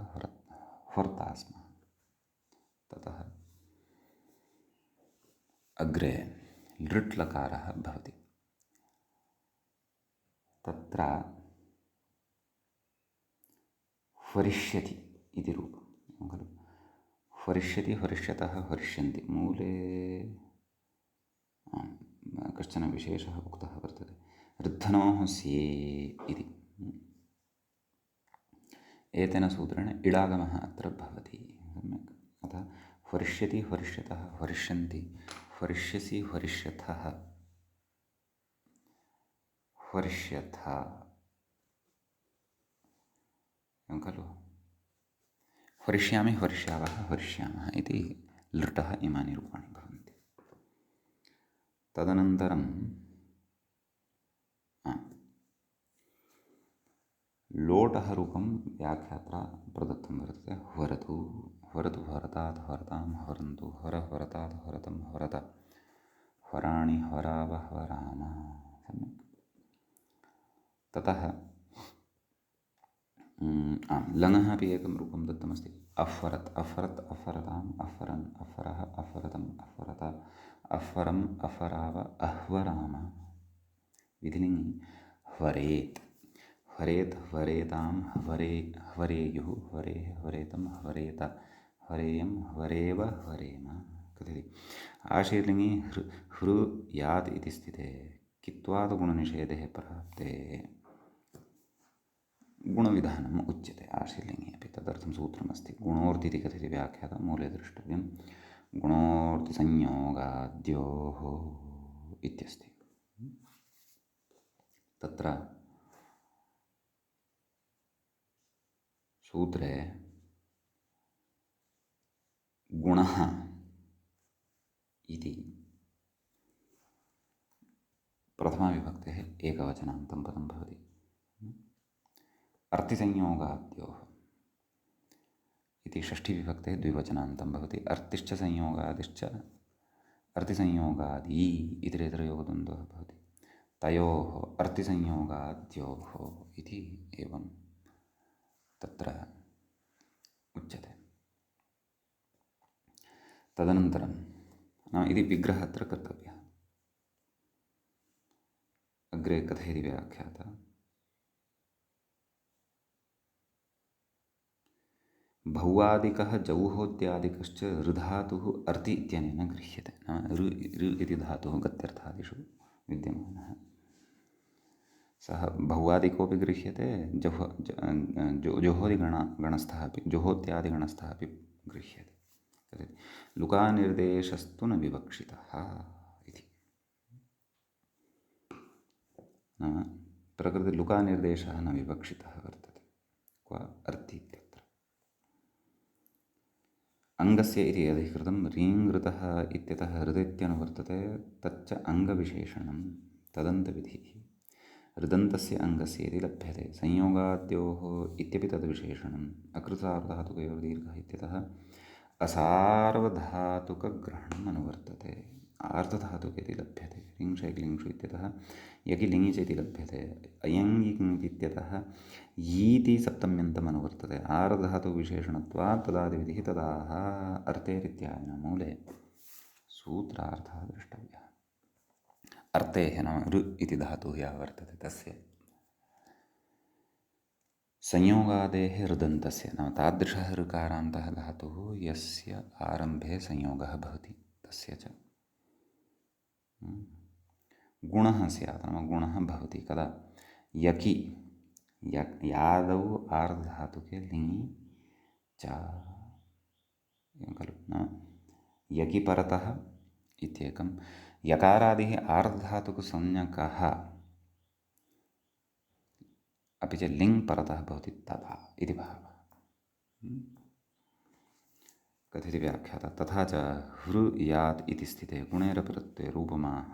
वर्तास्मः। ततः अग्रे लृट् लकारः भवति। तत्र फरिष्यति इति रूपं खलु। फरिष्यति फरिष्यतः फरिष्यन्ति। मूले कश्चन विशेषः उक्तः वर्तते, ऋद्धनोः स्ये इति। एतेन सूत्रेण इडागमः अत्र भवति। सम्यक्। अतः फरिष्यति फरिष्यतः फरिष्यन्ति, फरिष्यसि फरिष्यथः फरिष्यथ खलु। फरिष्यामि फरिष्यावः फरिष्यामः इति लृटः इमानि रूपाणि भवन्ति। तदनन्तरं लोटः रूपं व्याख्यात्रा प्रदत्तं वर्तते। हरतु हरतु हरतात् हरतां हरन्तु हर हरतात् हरतं हरत हराणि हराव हराम। सम्यक्। ततः लङः अपि एकं रूपं दत्तमस्ति। अफरत् अफरत् अफरताम् अफरन् अफरः अफरतम् अफरत अफरम् अफराव अह्वराम। विधिलिङ्गि हरेत् हरेत् हरेतां हरे हरेयुः हरेः हरेतं हरेत हरेयं हरेव हरेम। कथयति आशीर्लिङ्गि हृ यात् इति स्थिते कित्वात् गुणनिषेधे प्राप्ते गुणविधानम् उच्यते आशीर्लिङ्गे अपि। तदर्थं सूत्रमस्ति। गुणोर्दिति कथयति व्याख्यातं मूले द्रष्टव्यं। गुणोर्दिसंयोगाद्योः इत्यस्ति। तत्र सूत्रे गुणः इति प्रथमाविभक्तेः एकवचनान्तं पदं भवति। अर्तिसंयोगाद्योः इति षष्ठीविभक्तेः द्विवचनान्तं भवति। अर्तिश्च संयोगादिश्च अर्तिसंयोगादि इतरेतरयोगद्वन्द्वः भवति। तयोः अर्तिसंयोगाद्योः इति एवं तत्र उच्यते। तदनन्तरं नाम इति विग्रहः अत्र कर्तव्यः। अग्रे कथयति व्याख्याता भौवादिकः जौहोत्यादिकश्च ऋधातुः अर्ति इत्यनेन गृह्यते। नाम ऋ इति धातुः गत्यर्थादिषु विद्यमानः। सः भौवादिकोऽपि गृह्यते, जोहोदिगणस्थः अपि जोहोत्यादिगणस्थः अपि गृह्यते। तर्हि लुकानिर्देशस्तु न विवक्षितः इति। नाम प्रकृतिलुकानिर्देशः न विवक्षितः वर्तते। क्व अर्ति इत्यत्र अङ्गस्य इति अधिकृतं रीङ्कृतः इत्यतः हृदित्यनुवर्तते। तच्च अङ्गविशेषणं तदन्तविधिः हृदन्तस्य अङ्गस्य इति लभ्यते। संयोगाद्योः इत्यपि तद्विशेषणम् अकृतार्धातुकयोर्दीर्घः इत्यतः असार्वधातुकग्रहणम् अनुवर्तते। आर्धधातुक इति लभ्यते। लिङ्शैक्लिङ्षु इत्यतः यकि लिङि च इति लभ्यते। अयङ्गिङ् इत्यतः यीति सप्तम्यन्तम् अनुवर्तते। आर्धधातुविशेषणत्वात् तदादिविधिः तदाह अर्तेरित्यादिना मूले सूत्रार्थः द्रष्टव्यः। अर्तेः नाम ऋ इति धातुः यः वर्तते तस्य संयोगादेः हृदन्तस्य नाम तादृशः ऋकारान्तः धातुः यस्य आरम्भे संयोगः भवति तस्य च गुणः स्यात्। नाम गुणः भवति कदा यकि यादौ आर्धधातुके लिङि च एवं खलु न यकि परतः इत्येकं यकारादिः आर्धधातुकसंज्ञकः अपि च लिङ् परतः भवति तदा इति भावः। कथयति व्याख्याता तथा च हृयात् इति स्थिते गुणेरपरत्वे रूपमाः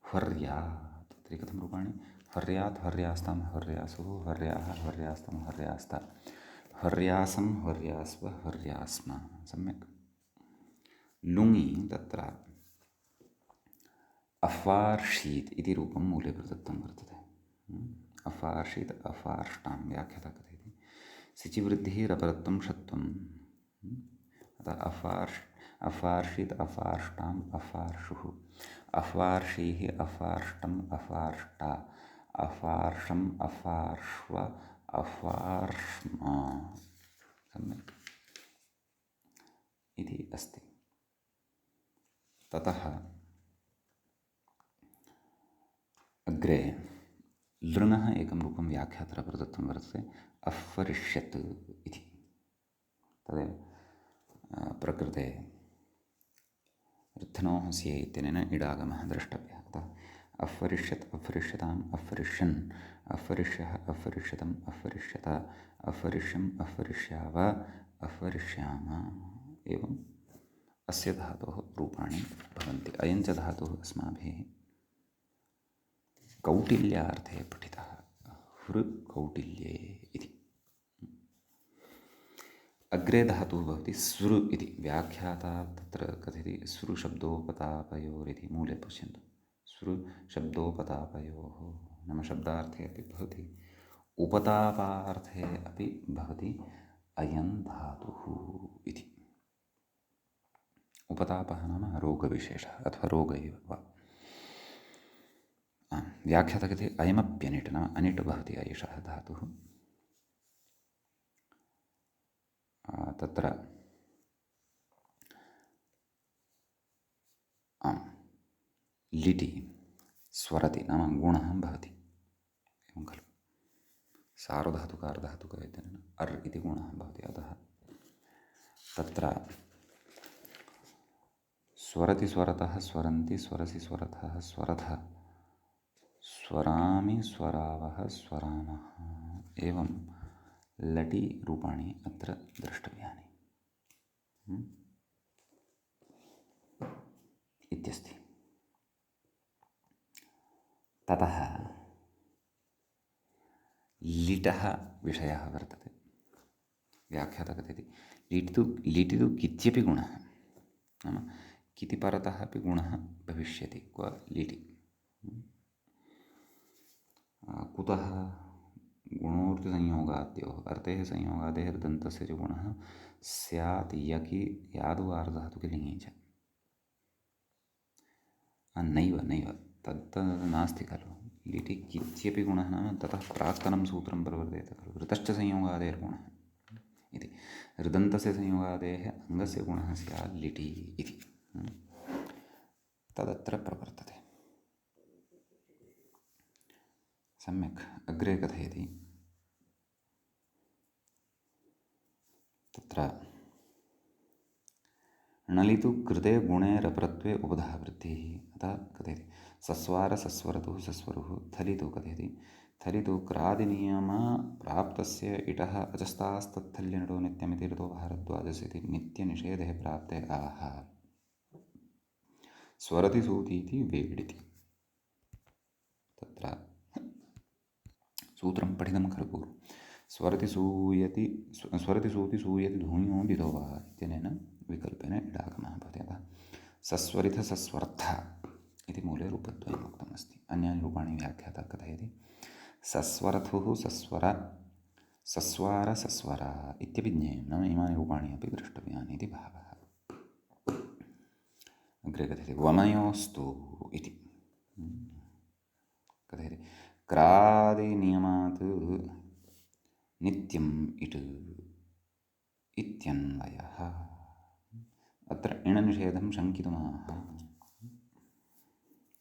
ह्वर्यात् तर्हि कथं रूपाणि ह्वर्यात् ह्वर्यास्तां ह्वर्यासुः ह्वर्याः ह्वर्यास्तं ह्वर्यास्ता ह्वर्यासं ह्वर्यास्व ह्वर्यास्म सम्यक्। लुङि तत्र अफ़ार्षीत् इति रूपं मूले प्रदत्तं वर्तते। अफ़ार्षीत् अफ़ार्ष्टां व्याख्याता कथयति सिचिवृद्धिरपरत्वं षत्वम् अतः अफ़ार्षीत् अफ़ार्ष्टाम् अफ़ार्षुः अफ़ार्षीः अफ़ार्ष्टम् अफ़ार्ष्टा अफ़ार्षम् अफ़ार्ष्व अफ़ार्ष्मा सम्यक् इति अस्ति। ततः अग्रे लृङः एकं रूपं व्याख्यात्रा प्रदत्तं वर्तते अफ़रिष्यत् इति तदेव प्रकृते ऋद्धनोः स्ये इत्यनेन इडागमः द्रष्टव्यः। अतः अफ़रिष्यत् अफ़रिष्यताम् अफ़रिष्यन् अफ़रिष्यः अफ़रिष्यतम् अफ़रिष्यत अफ़रिष्यम् अफ़रिष्याव अफ़रिष्याम एवम् अस्य धातोः रूपाणि भवन्ति। अयं च धातुः अस्माभिः कौटिल्यार्थे पठितः हृकौटिल्ये इति। अग्रे धातुः भवति सृ इति व्याख्याता तत्र कथयति सृशब्दोपतापयोरिति मूले पश्यन्तु सृशब्दोपतापयोः नाम शब्दार्थे अपि भवति उपतापार्थे अपि भवति अयं धातुः इति। उपतापः नाम रोगविशेषः अथवा रोग एव वा। व्याख्याता कथयति अयमप्यनिट् नाम अनिट् भवति एषः धातुः तत्र लिटि स्वरति नाम गुणः भवति एवं खलु सार्वधातुकार्धधातुक इत्यनेन अर् इति गुणः भवति। अतः तत्र स्वरति स्वरतः स्वरन्ति स्वरसि स्वरथः स्वरथ स्वरामि स्वरावः स्वरामः एवं लटि रूपाणि अत्र द्रष्टव्यानि इत्यस्ति। ततः लिटः विषयः वर्तते। व्याख्याता कथयति लिटि तु कित्यपि गुणः नाम किति परतः अपि गुणः भविष्यति क्व लिटि कुतः गुणोर्तिसंयोगाद्योः अर्थेः संयोगादेः दन्तस्य च गुणः स्यात् यकि यादु आर्धधातुके लिङि च नैव नैव तत् नास्ति खलु लिटि कित्यपि गुणः नाम ततः प्राक्तनं सूत्रं प्रवर्तेते खलु ऋतश्च संयोगादेर्गुणः इति ऋदन्तस्य संयोगादेः अङ्गस्य गुणः स्यात् लिटि इति तदत्र प्रवर्तते। सम्यक् अग्रे कथयति तत्र णलितु कृते गुणे रपरत्वे उपधा वृद्धिः अतः कथयति सस्वारसस्वरतुः सस्वरुः थलितु कथयति थलितु क्रादिनियम प्राप्तस्य इटः अजस्तास्तत्थल्यनटो नित्यमिति ऋतो भारद्वाजसिति नित्यनिषेधे प्राप्ते आह स्वरति सूतीति वेडिति तत्र सूत्रं पठितं खलु पूर्वं स्वरति सूति सूयति धूमो दिदो वा इत्यनेन विकल्पेन इडागमः भवति। अतः सस्वरिथ सस्वर्थ इति मूले रूपद्वयम् उक्तमस्ति। अन्यानि रूपाणि व्याख्याता कथयति सस्वरथुः सस्वर सस्वार सस्वर इत्यपि ज्ञेयं नाम इमानि रूपाणि अपि द्रष्टव्यानि इति भावः। अग्रे कथयति वमयोस्तु इति कथयति क्रादिनियमात् नित्यम् इट् इत्यन्वयः अत्र इणनिषेधं शङ्कितुमाह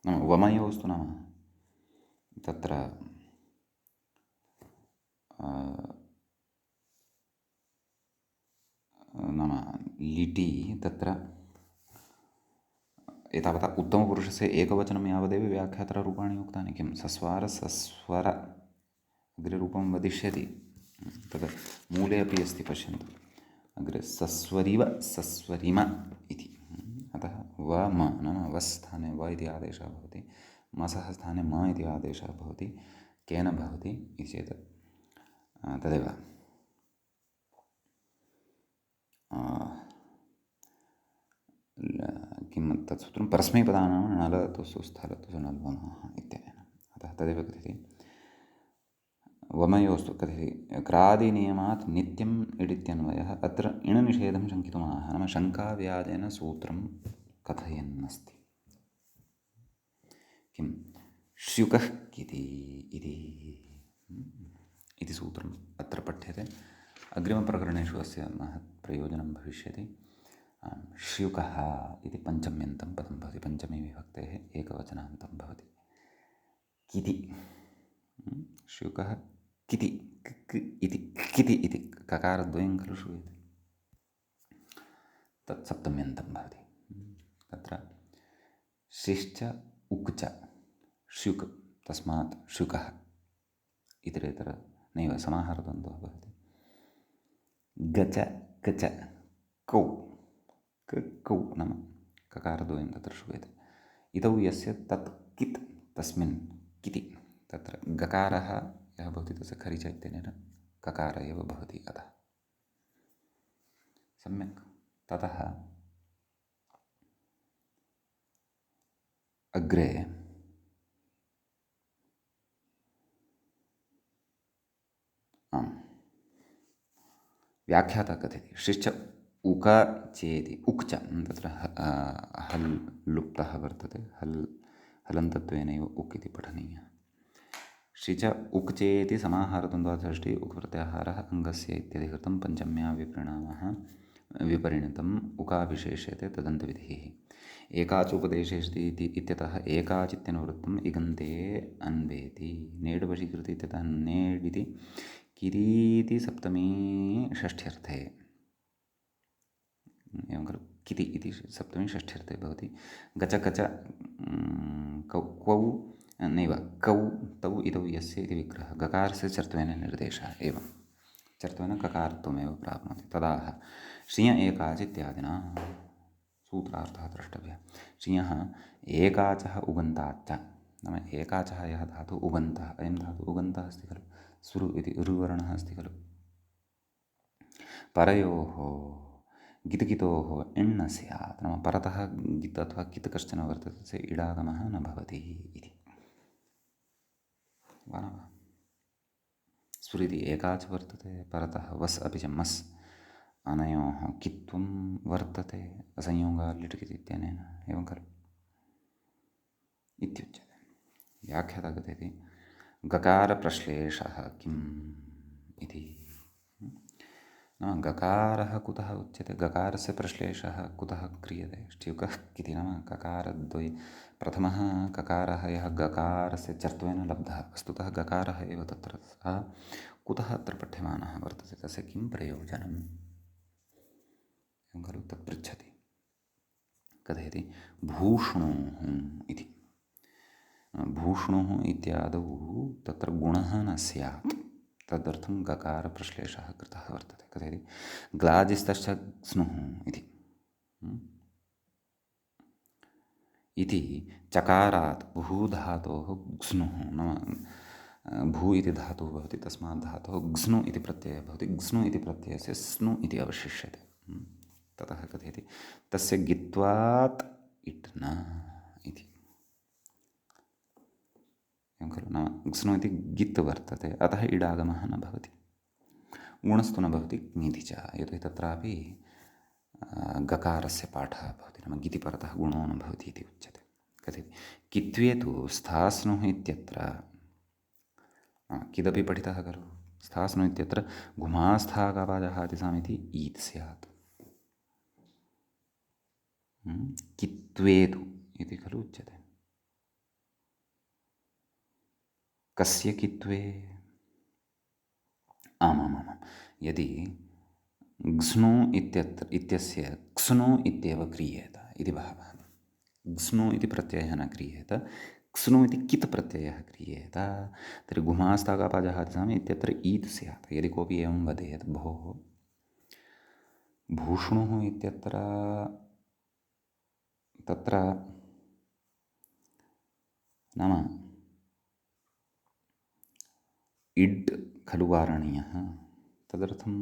नाम वमयोस्तु नाम तत्र नाम लिटि तत्र एतावता उत्तमपुरुषस्य एकवचनं यावदेव व्याख्यातरूपाणि उक्तानि किं सस्वार सस्वर अग्रे रूपं वदिष्यति तद् मूले अपि अस्ति पश्यन्तु अग्रे सस्वरिव सस्वरिम इति अतः व म नाम वस् स्थाने व इति आदेशः भवति मसः स्थाने म इति आदेशः भवति केन भवति इति चेत् तदेव किं तत् सूत्रं परस्मैपदानां नलतुसु स्थलतुसु नल्वमः इत्यनेन अतः तदेव कथयति वमयोस्तु कथयति क्रादिनियमात् नित्यम् इडित्यन्वयः अत्र इणनिषेधं शङ्कितुमाह नाम शङ्काव्याजेन सूत्रं कथयन्नस्ति किं श्युकः किति इति सूत्रम् अत्र पठ्यते अग्रिमप्रकरणेषु अस्य महत् प्रयोजनं भविष्यति श्युकः इति पञ्चम्यन्तं पदं भवति पञ्चमी विभक्तेः एकवचनान्तं भवति किति श्युकः किति इति किति इति ककारद्वयं खलु श्रूयते तत् सप्तम्यन्तं भवति तत्र शिश्च उक् च श्युक् तस्मात् शुकः इतरेतर नैव समाहारद्वन्द्वः भवति गच कच कौ कौ नाम ककारद्वयं तत्र श्रूयते इतौ यस्य तत् कित् तस्मिन् किति तत्र गकारः यः भवति तस्य खरिच इत्यनेन ककार एव भवति अतः सम्यक् ततः अग्रे व्याख्याता कथयति शिश्च उक चेति उक् च तत्र हल् लुप्तः वर्तते हलन्तत्वेनैव उक् इति पठनीयः शिच उक् चेति समाहारद्वन्द्वाषष्ठी उक् प्रत्याहारः अङ्गस्य इत्यधिकृतं पञ्चम्या विपरिणतम् उकाविशेष्यते तदन्तविधिः एकाचोपदेशेष्टि इत्यतः एकाचित्यनुवृत्तम् इगन्ते अन्वेति नेडुवशीकृति इत्यतः नेडिति किरीति सप्तमी षष्ठ्यर्थे एवं खलु किति इति सप्तमी षष्ठ्यर्थे भवति गच कच क्वौ नैव कौ तौ इतौ यस्य इति विग्रहः गकारस्य चर्त्वेन निर्देशः एवं चर्त्वेन ककारत्वमेव प्राप्नोति तदाह श्रिय एकाचित्यादिना सूत्रार्थः द्रष्टव्यः श्रियः एकाचः उगन्ताच्च नाम एकाचः यः धातुः उगन्तः अयं धातुः उगन्तः अस्ति खलु सुरु इति ऋवर्णः अस्ति खलु परयोः गितगितोः एण् स्यात् नाम परतः गित् अथवा कित् कश्चन वर्तते तस्य इडागमः न भवति इति वा न वा सुरिति एकाच वर्तते परतः वस् अपि च मस् अनयोः कित्वं वर्तते असंयोगाल्लिटिकिति इत्यनेन एवं खलु इत्युच्यते व्याख्याता कथयति गकारप्रश्लेषः किम् इति नाम गकारः कुतः उच्यते गकारस्य प्रश्लेषः कुतः क्रियते श्ट्युकः इति नाम ककारद्वये प्रथमः ककारः यः गकारस्य चर्त्वेन लब्धः वस्तुतः गकारः एव तत्र सः कुतः अत्र पठ्यमानः वर्तते तस्य किं प्रयोजनम् एवं खलु तत् पृच्छति कथयति भूष्णुः इति भूष्णुः इत्यादौ तत्र गुणः न स्यात् तदर्थं गकारप्रश्लेषः कृतः वर्तते कथयति ग्लाजिस्तश्च स्नुः इति चकारात् भूधातोः ग्स्नुः नाम भू इति धातुः भवति तस्मात् धातोः ग्स्नु इति प्रत्ययः भवति ग्स्नु इति प्रत्ययस्य स्नु इति अवशिष्यते ततः कथयति तस्य गित्वात् इट् न इति एवं खलु नाम ग्स्नु इति गित् वर्तते अतः इडागमः न भवति गुणस्तु न भवति ङिति च यतोहि तत्रापि गकारस्य पाठः भवति नाम गिति परतः गुणो न भवति इति उच्यते कथयति कित्वे तु स्थास्नुः इत्यत्र किदपि पठितः खलु स्थास्नुः इत्यत्र गुमास्थागवाजहातिसामिति ईत् स्यात् कित्वे तु इति खलु उच्यते कस्य कित्वे आमामामां यदि ग्स्नो इत्यस्य क्स्नो इत्येव क्रियेत इति भावः। ग्स्नो इति प्रत्ययः न क्रियेत, क्स्नो इति कित् प्रत्ययः क्रियेत। तर्हि गुमास्तागापाजहातिसाम इत्यत्र ईत् स्यात्। यदि कोऽपि एवं वदेत्, भोः भूष्णुः इत्यत्र तत्र नाम इड् खलु वारणीयः, तदर्थं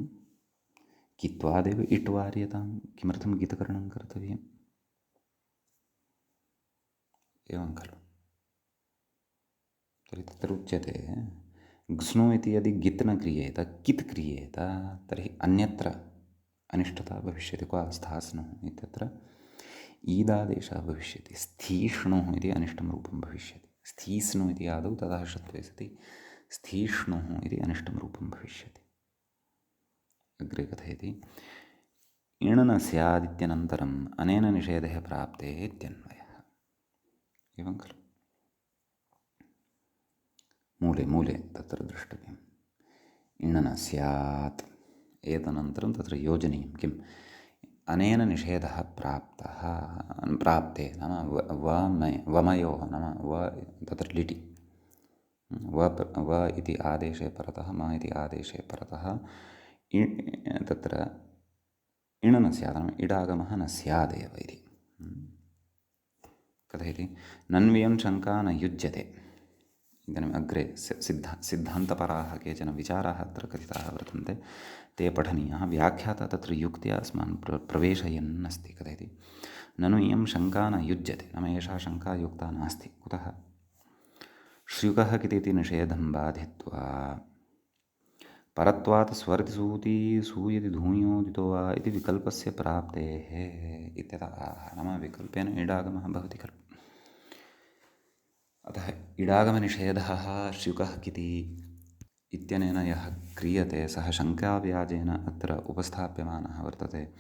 कित्वादेव इट् वार्यतां। किमर्थं गितकरणं कर्तव्यम्? एवं खलु। तर्हि तत्र उच्यते ग्स्नो इति यदि गित् न क्रियेत, कित् क्रियेत, तर्हि अन्यत्र अनिष्टता भविष्यति। क्व स्थास्नुः इत्यत्र ईदादेशः भविष्यति। स्थीष्णुः इति अनिष्टं रूपं भविष्यति। स्थीस्नु इति आदौ ततः षत्वे सति स्थीष्णुः इति अनिष्टं रूपं भविष्यति। अग्रे कथयति इण् न स्यादित्यनन्तरम् अनेन निषेधः प्राप्ते इत्यन्वयः। एवं खलु। मूले तत्र द्रष्टव्यम्। इण् न स्यात् एतदनन्तरं तत्र योजनीयं किम्? अनेन निषेधः प्राप्ते नाम वमयोः नाम व तत्र लिटि व इति आदेशे परतः म इति आदेशे परतः तत्र इण् न स्यात् नाम इडागमः न स्यादेव इति। कथयति नन्वियं शङ्का न युज्यते। इदानीम् अग्रे सिद्धान्तपराः केचन विचाराः अत्र कथिताः वर्तन्ते, ते पठनीयाः। व्याख्याता तत्र युक्त्या अस्मान् प्रवेशयन् अस्ति। कथयति ननु इयं शङ्का न युज्यते नाम एषा शङ्का युक्ता नास्ति। कुतः? श्र्युकः कितीति निषेधं बाधित्वा परत्वात् स्वर्तिसूति सूयति धूयोदितो वा इति विकल्पस्य प्राप्तेः इत्यतः नाम विकल्पेन इडागमः भवति खलु। अतः इडागमनिषेधः श्र्युकः किति इत्यनेन यः क्रियते सः शङ्काव्याजेन अत्र उपस्थाप्यमानः वर्तते।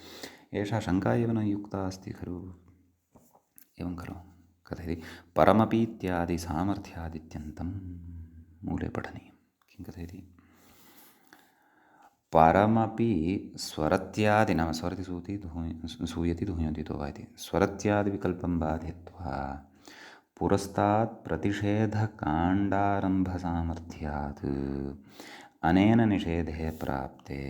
एषा शङ्का एव न युक्ता अस्ति खलु। एवं खलु। कथयति परमपीत्यादि सामर्थ्यादित्यन्तं मूले पठनीयं। किं कथयति? परमपि स्वरत्यादि नाम स्वरतिसूति सूयति धूयोदितो वा इति स्वरत्यादिविकल्पं बाधित्वा पुरस्तात् प्रतिषेधकाण्डारम्भसामर्थ्यात् अनेन निषेधे प्राप्ते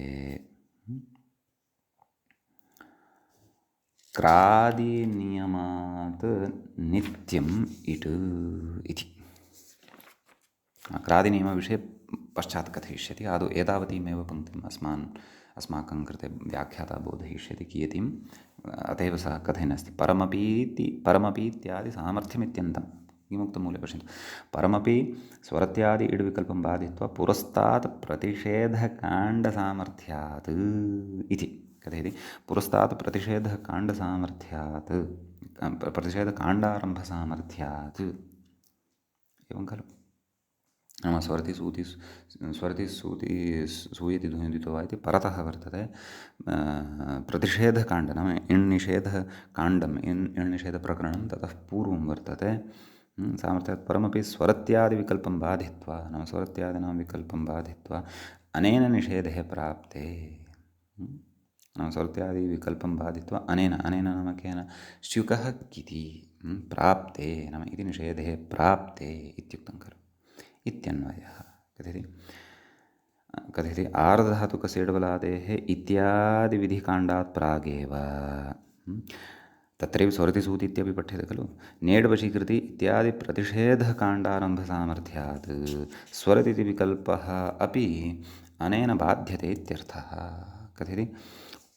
क्रादिनियमात् नित्यम् इट् इति। क्रादिनियमविषये पश्चात् कथयिष्यति। आदौ एतावतीमेव पङ्क्तिम् अस्माकं कृते व्याख्याता बोधयिष्यति कियतीम्। अतएव सः कथयन् अस्ति परमपीत्यादि सामर्थ्यमित्यन्तं। किमुक्तं मूले पश्यन्तु। परमपि स्वरत्यादि इड् विकल्पं बाधित्वा पुरस्तात् प्रतिषेधकाण्डसामर्थ्यात् इति कथयति। पुरस्तात् प्रतिषेधकाण्डसामर्थ्यात् प्रतिषेधकाण्डारम्भसामर्थ्यात् एवं खलु। नाम स्वरतिसूति सूयति धूयोदितो वा इति परतः वर्तते प्रतिषेधकाण्ड नाम इण्निषेधकाण्डम् इण्निषेधप्रकरणं ततः पूर्वं वर्तते। सामर्थ्यात् परमपि स्वरत्यादिविकल्पं बाधित्वा नाम स्वरत्यादीनां विकल्पं बाधित्वा अनेन निषेधे प्राप्ते नाम स्वरत्यादिविकल्पं बाधित्वा अनेन नाम केन? श्र्युकः किति प्राप्ते नाम इति निषेधे प्राप्ते इत्युक्तं खलु इत्यन्वयः। कथयति आर्धधातुकसेड्बलादेः इत्यादिविधिकाण्डात् प्रागेव तत्रैव स्वरतिसूति इत्यपि पठ्यते खलु। नेड्वशीकृति इत्यादि प्रतिषेधकाण्डारम्भसामर्थ्यात् स्वरतिति विकल्पः अपि अनेन बाध्यते इत्यर्थः। कथयति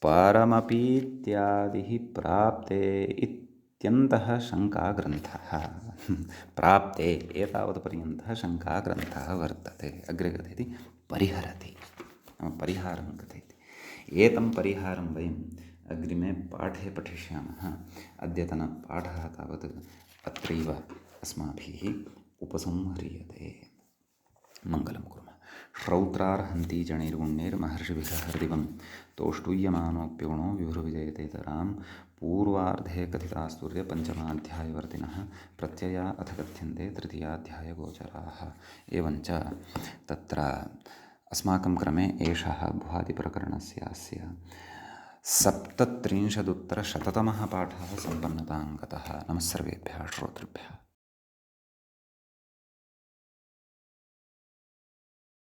परमपीत्यादिः प्राप्ते इत्यन्तः शङ्काग्रन्थः प्राप्ते एतावत्पर्यन्तः शङ्काग्रन्थः वर्तते। अग्रे कथयति परिहरति नाम परिहारं कथयति। एतं परिहारं वयम् अग्रिमे पाठे पठिष्यामः। अद्यतनपाठः तावत् अत्रैव अस्माभिः उपसंह्रियते। मङ्गलं कुर्मः। श्रौत्रार्हन्ति जणैर्गुण्यैर्महर्षिभिः हृदिवं तोष्टूयमानोऽप्यगुणो विभुर्विजयतेतरां पूर्वार्धे कथितास्तुर्य पञ्चमाध्यायवर्तिनः प्रत्यया अथ कथ्यन्ते तृतीयाध्यायगोचराः। एवञ्च तत्र अस्माकं क्रमे एषः भुवादिप्रकरणस्य अस्य 37 पाठः सम्पन्नतां गतः। नमः सर्वेभ्यः श्रोतृभ्यः।